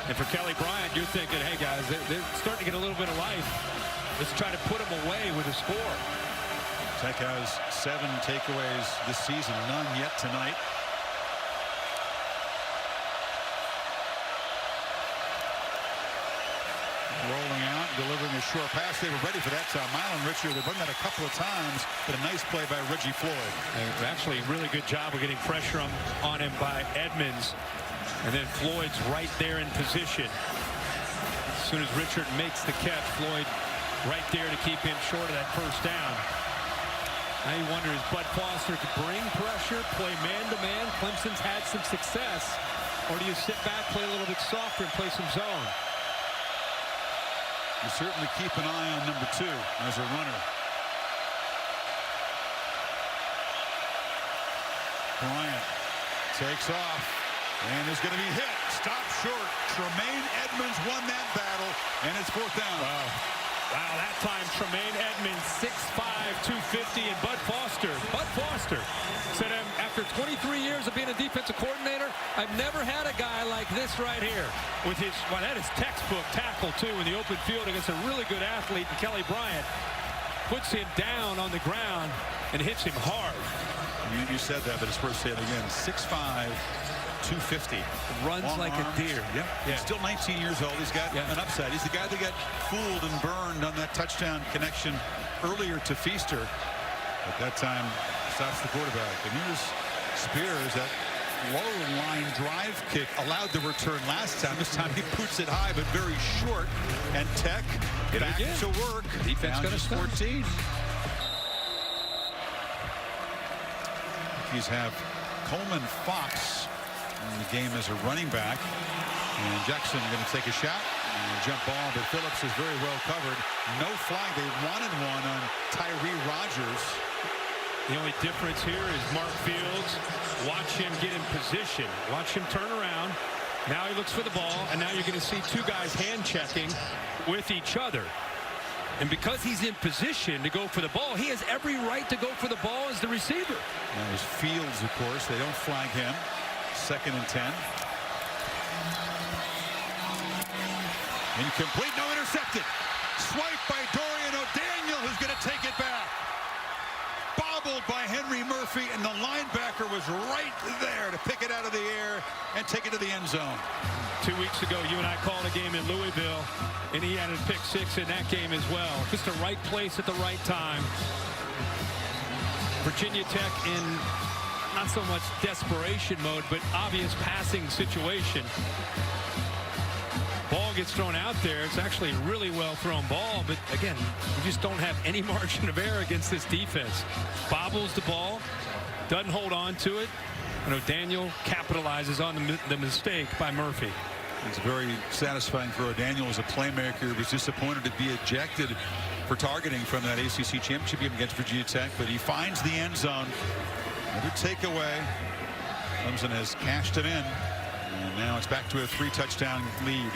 And for Kelly Bryant, you're thinking, hey guys, they're starting to get a little bit of life. Let's try to put them away with a score. Tech has 7 takeaways this season, none yet tonight. Rolling out, delivering a short pass. They were ready for that time. Milan Richard, they've run that a couple of times, but a nice play by Reggie Floyd. Actually, really good job of getting pressure on him by Edmonds. And then Floyd's right there in position. As soon as Richard makes the catch, Floyd right there to keep him short of that first down. Now you wonder, if Bud Foster could bring pressure, play man-to-man. Clemson's had some success. Or do you sit back, play a little bit softer, and play some zone? You certainly keep an eye on number 2 as a runner. Bryant takes off and is going to be hit. Stop short. Tremaine Edmonds won that battle, and it's 4th down. Wow, that time Tremaine Edmonds, 6'5", 250, and Bud Foster said, after 23 years of being a defensive coordinator, I've never had a guy like this right here. With his, well, that is textbook tackle, too, in the open field against a really good athlete, and Kelly Bryant puts him down on the ground and hits him hard. You said that, but it's worth saying again. 6'5", 250. Runs long like arms. a deer. Yeah. He's still 19 years old. He's got an upside. He's the guy that got fooled and burned on that touchdown connection earlier to Feaster. At that time, stops the quarterback. And here's Spears. That low line drive kick allowed the return last time. This time he boots it high, but very short. And Tech back to work. Defense going to 14. Hokies have Coleman Fox in the game as a running back. And Jackson going to take a shot. And jump ball, but Phillips is very well covered. No flag. They wanted one on Tyree Rogers. The only difference here is Mark Fields. Watch him get in position. Watch him turn around. Now he looks for the ball, and now you're going to see 2 guys hand-checking with each other. And because he's in position to go for the ball, he has every right to go for the ball as the receiver. Now there's Fields, of course. They don't flag him. 2nd and 10. Incomplete, no, intercepted. Swipe by Dorian O'Daniel, who's going to take it back. Bobbled by Henry Murphy, and the linebacker was right there to pick it out of the air and take it to the end zone. 2 weeks ago, you and I called a game in Louisville, and he had a pick 6 in that game as well. Just the right place at the right time. Virginia Tech in not so much desperation mode, but obvious passing situation. Ball gets thrown out there. It's actually a really well thrown ball, but again, we just don't have any margin of error against this defense. Bobbles the ball, doesn't hold on to it. I know Daniel capitalizes on the mistake by Murphy. It's very satisfying for O'Daniel as a playmaker. He was disappointed to be ejected for targeting from that ACC championship game against Virginia Tech, but he finds the end zone. Another takeaway. Clemson has cashed it in, and now it's back to a 3-touchdown lead.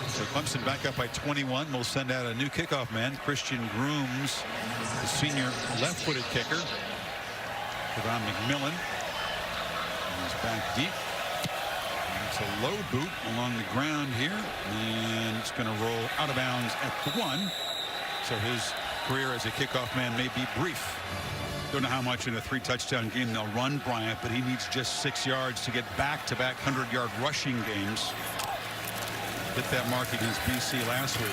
So Clemson back up by 21. We'll send out a new kickoff man, Christian Grooms, the senior left-footed kicker. Devon McMillan. He's back deep. It's a low boot along the ground here, and it's going to roll out of bounds at the 1. So his career as a kickoff man may be brief. Don't know how much in a 3-touchdown game they'll run Bryant, but he needs just 6 yards to get back-to-back 100-yard rushing games. Hit that mark against BC last week.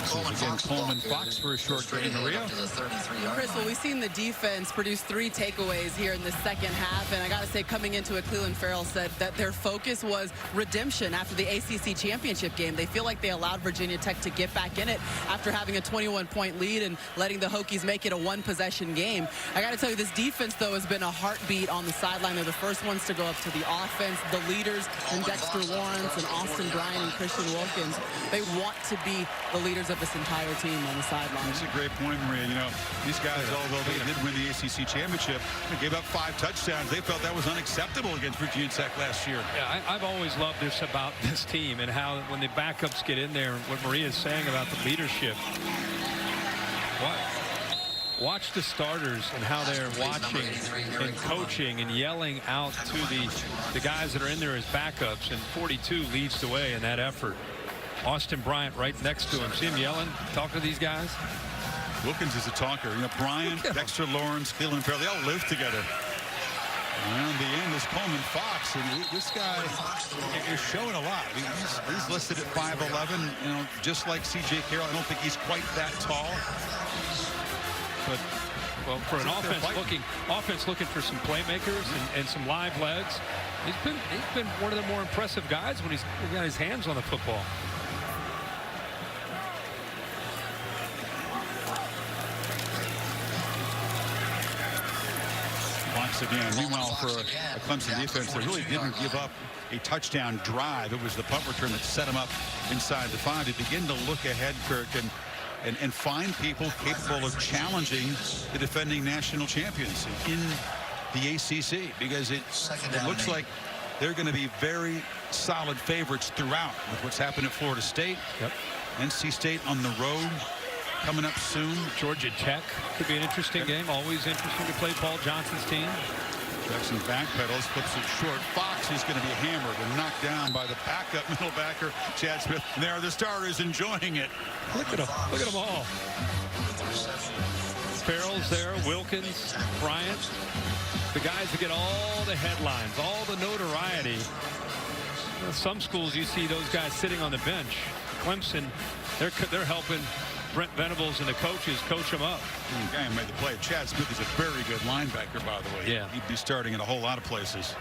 This is again Coleman Fox for a short gain. Maria. Chris, well, we've seen the defense produce 3 takeaways here in the second half, and I got to say, coming into it, Clelin Ferrell said that their focus was redemption after the ACC championship game. They feel like they allowed Virginia Tech to get back in it after having a 21-point lead and letting the Hokies make it a 1-possession game. I got to tell you, this defense, though, has been a heartbeat on the sideline. They're the first ones to go up to the offense. The leaders in Dexter Lawrence and Austin Bryant and Christian Wilkins, they want to be the leaders of this entire team on the sideline. That's a great point, Maria. You know, these guys, although they did win the ACC championship, they gave up 5 touchdowns. They felt that was unacceptable against Virginia Tech last year. Yeah, I've always loved this about this team and how when the backups get in there, what Maria is saying about the leadership. Watch the starters and how they're watching and coaching and yelling out to the guys that are in there as backups, and 42 leads the way in that effort. Austin Bryant right next to him. See him yelling, talking to these guys? Wilkins is a talker. You know, Bryant, Dexter Lawrence, Clelin Ferrell, they all live together. Around the end is Coleman Fox, and this guy is showing a lot. I mean, he's listed at 5'11", you know, just like C.J. Carroll. I don't think he's quite that tall. But well, for an offense looking for some playmakers and some live legs, he's been one of the more impressive guys when he's got his hands on the football. Again. Meanwhile, for a Clemson defense that really didn't give up a touchdown drive, it was the punt return that set him up inside the 5. To begin to look ahead, Kirk, and find people capable of challenging the defending national champions in the ACC, because it looks like they're going to be very solid favorites throughout with what's happened at Florida State. Yep. NC State on the road coming up soon. Georgia Tech could be an interesting game. Always interesting to play Paul Johnson's team. Jackson backpedals, flips it short. Fox is going to be hammered and knocked down by the backup middle backer, Chad Smith. And there are the starters enjoying it. Look at them. Look at them all. Farrell's there, Wilkins, Bryant. The guys that get all the headlines, all the notoriety. Some schools you see those guys sitting on the bench. Clemson, they're helping Brent Venables and the coaches coach them up. The guy who made the play, Chad Smith, is a very good linebacker, by the way. Yeah. He'd be starting in a whole lot of places.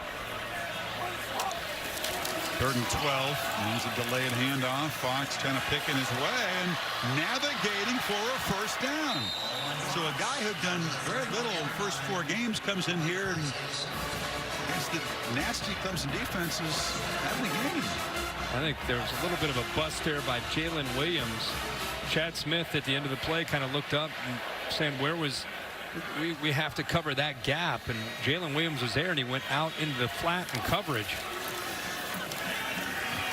3rd and 12. There's a delayed handoff. Fox kind of picking his way and navigating for a first down. So a guy who'd done very little in the first 4 games comes in here and against the nasty Clemson defense is having a game. I think there was a little bit of a bust there by Jalen Williams. Chad Smith at the end of the play kind of looked up and saying, where was we have to cover that gap, and Jalen Williams was there and he went out into the flat in coverage.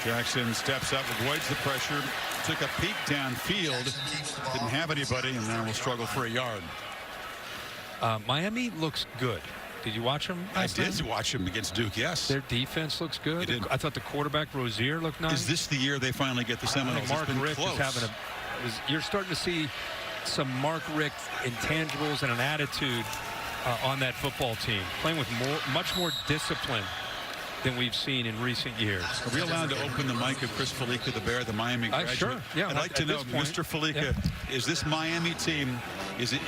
Jackson steps up, avoids the pressure, took a peek downfield, didn't have anybody, and now will struggle for a yard. Miami looks good. Did you watch them? I did watch them against Duke, yes. Their defense looks good. I thought the quarterback Rozier looked nice. Is this the year they finally get the Seminoles? Mark Richt is having you're starting to see some Mark Richt intangibles and an attitude on that football team, playing with much more discipline. than we've seen in recent years. Are we allowed to open the mic of Chris Felica, the Bear, the Miami graduate? Sure. Yeah. I'd like to know, Mr. Felica, is this Miami team, is it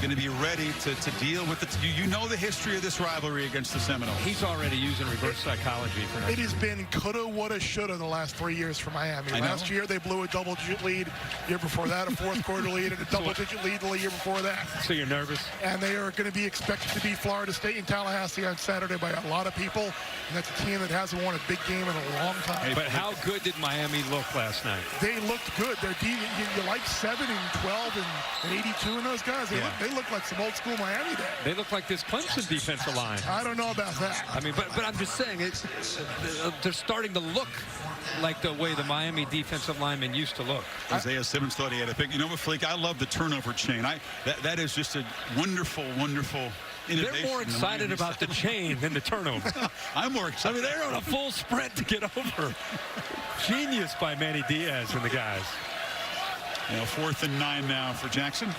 going to be ready to deal with it? You know the history of this rivalry against the Seminoles. He's already using reverse psychology for next It has been coulda, woulda, shoulda the last 3 years for Miami. Last year they blew a double-digit lead. Year before that, a fourth-quarter lead, and a double-digit lead the year before that. So you're nervous? And they are going to be expected to beat Florida State in Tallahassee on Saturday by a lot of people. And that's a team that hasn't won a big game in a long time. But how good did Miami look last night? They looked good. Their you like 7 and 12 and 82 in those guys. They look like some old-school Miami there. They look like this Clemson defensive line. I don't know about that. I mean, but I'm just saying, they're starting to look like the way the Miami defensive linemen used to look. Isaiah Simmons thought he had a pick. You know what, Flake? I love the turnover chain. That is just a wonderful, wonderful innovation. They're more excited about the chain than the turnover. I'm more excited. I mean, they're on a full sprint to get over. Genius by Manny Diaz and the guys. 4th and 9 now for Jackson.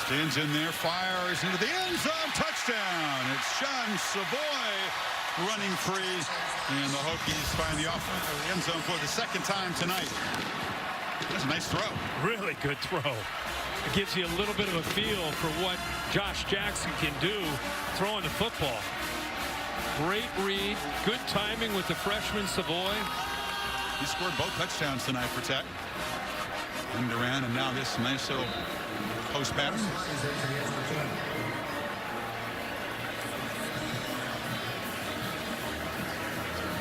Stands in there, fires into the end zone, touchdown. It's Sean Savoy running free, and the Hokies find the end zone for the second time tonight. That's a nice throw. Really good throw. It gives you a little bit of a feel for what Josh Jackson can do throwing the football. Great read, good timing with the freshman Savoy. He scored both touchdowns tonight for Tech. Turned around, and now this nice little post pattern.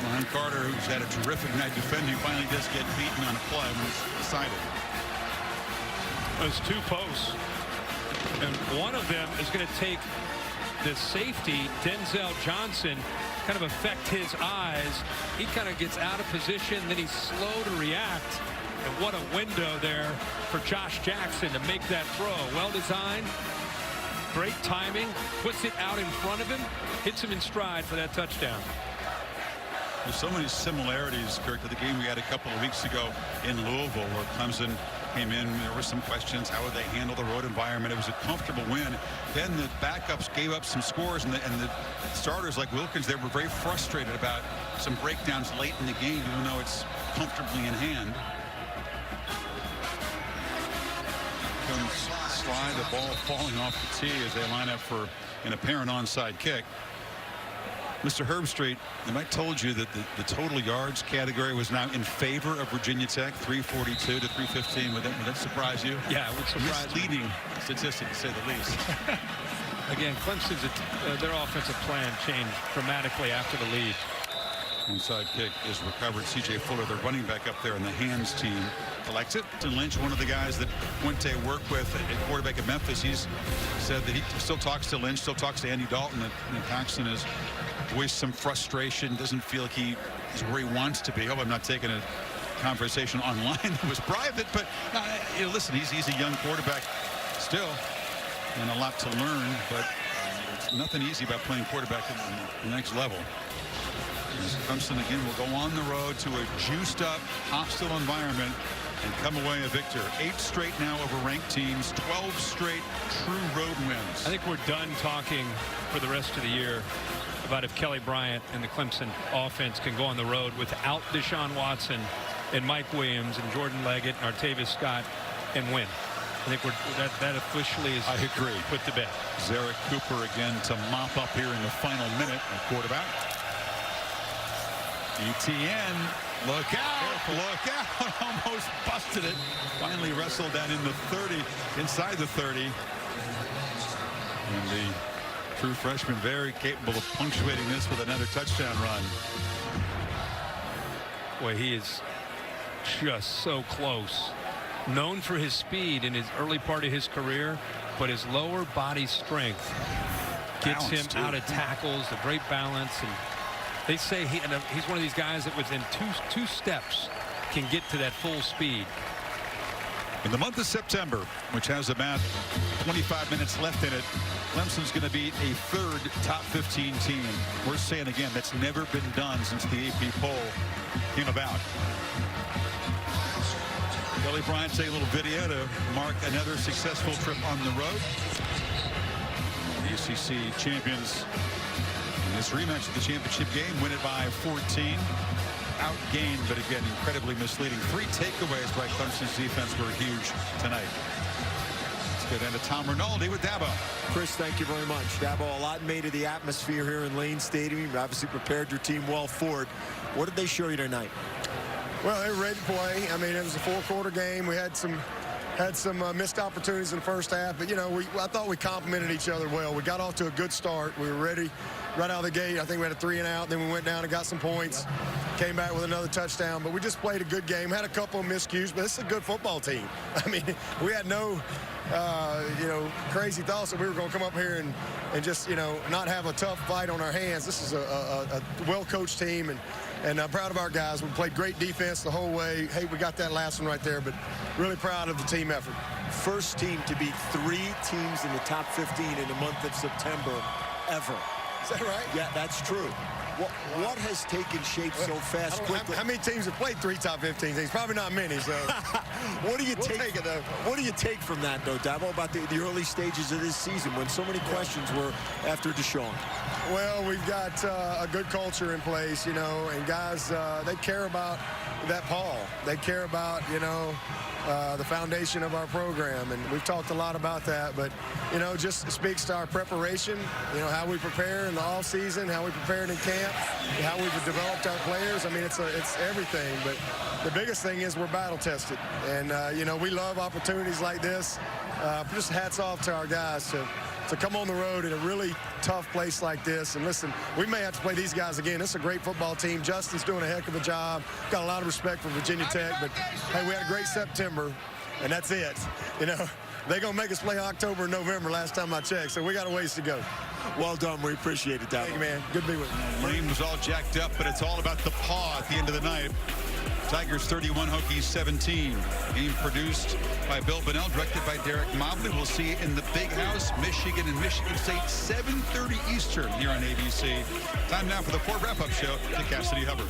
Ryan Carter, who's had a terrific night defending, finally does get beaten on a play when it's decided. Those two posts, and one of them is going to take the safety, Denzel Johnson, kind of affect his eyes. He kind of gets out of position, then he's slow to react. And what a window there for Josh Jackson to make that throw. Well designed, great timing, puts it out in front of him, hits him in stride for that touchdown. There's so many similarities, Kirk, to the game we had a couple of weeks ago in Louisville, where Clemson came in. There were some questions. How would they handle the road environment? It was a comfortable win. Then the backups gave up some scores, and the starters like Wilkins, they were very frustrated about some breakdowns late in the game, even though it's comfortably in hand. Comes slide, the ball falling off the tee as they line up for an apparent onside kick. Mr. Herbstreit, have I told you that the total yards category was now in favor of Virginia Tech, 342 to 315? Would that surprise you? Yeah, it would surprise me. Misleading statistic, to say the least. Again, Clemson's their offensive plan changed dramatically after the lead. Onside kick is recovered. C.J. Fuller, the running back up there, and the hands team collects it. And Lynch, one of the guys that Fuente worked with at quarterback at Memphis, he's said that he still talks to Lynch, still talks to Andy Dalton, and Paxton has voiced some frustration, doesn't feel like he is where he wants to be. I hope I'm not taking a conversation online that was private, but listen, he's a young quarterback still, and a lot to learn, but it's nothing easy about playing quarterback at the next level. Clemson again will go on the road to a juiced up, hostile environment and come away a victor. 8 straight now over ranked teams, 12 straight true road wins. I think we're done talking for the rest of the year about if Kelly Bryant and the Clemson offense can go on the road without Deshaun Watson and Mike Williams and Jordan Leggett and Artavis Scott and win. I think that officially is, I agree, put to bed. Zarek Cooper again to mop up here in the final minute at quarterback. ETN, look out, look out, almost busted it. Finally wrestled down in the 30, inside the 30. And the true freshman very capable of punctuating this with another touchdown run. Boy, he is just so close. Known for his speed in his early part of his career, but his lower body strength gets him out of tackles, the great balance, and they say he's one of these guys that within two steps can get to that full speed. In the month of September, which has about 25 minutes left in it, Clemson's going to be a 3rd top 15 team. We're saying again, that's never been done since the AP poll came about. Kelly Bryant taking a little video to mark another successful trip on the road. The ACC champions in this rematch of the championship game win it by 14. Outgained, but again, incredibly misleading. 3 takeaways by Clemson's defense were huge tonight. Let's go down to Tom Rinaldi with Dabo. Chris, thank you very much. Dabo, a lot made of the atmosphere here in Lane Stadium. You obviously prepared your team well for it. What did they show you tonight? Well, they were ready to play. I mean, it was a 4-quarter game. We had some missed opportunities in the first half, but, you know, I thought we complemented each other well. We got off to a good start. We were ready right out of the gate. I think we had a 3 and out. Then we went down and got some points. Came back with another touchdown. But we just played a good game. Had a couple of miscues, but this is a good football team. I mean, we had no, you know, crazy thoughts that we were going to come up here and just, you know, not have a tough fight on our hands. This is a well-coached team, and I'm proud of our guys. We played great defense the whole way. Hey, we got that last one right there, but really proud of the team effort. First team to beat 3 teams in the top 15 in the month of September ever. Is that right? Yeah, that's true. What has taken shape so fast quickly? How many teams have played 3 top 15 teams? Probably not many. So what do you we'll take it, though. What do you take from that, though, Dabo, about the early stages of this season when so many questions were after Deshaun? Well, we've got a good culture in place, you know, and guys, they care about that Paul. They care about, you know, the foundation of our program, and we've talked a lot about that, but, you know, just speaks to our preparation, you know, how we prepare in the off season, how we prepared in camp, how we've developed our players. I mean, it's everything, but the biggest thing is we're battle tested, and, you know, we love opportunities like this. Just hats off to our guys to come on the road in a really tough place like this. And listen, we may have to play these guys again. This is a great football team. Justin's doing a heck of a job. Got a lot of respect for Virginia Tech, but hey, we had a great September, and that's it. You know, they're going to make us play October and November last time I checked, so we got a ways to go. Well done. We appreciate it, Dabo. Thank you, man. Good to be with you. Green was all jacked up, but it's all about the paw at the end of the night. Tigers 31, Hokies 17. Game produced by Bill Bonnell, directed by Derek Mobley. We'll see it in the Big House, Michigan and Michigan State, 7:30 Eastern here on ABC. Time now for the 4 wrap-up show to Cassidy Hubbard.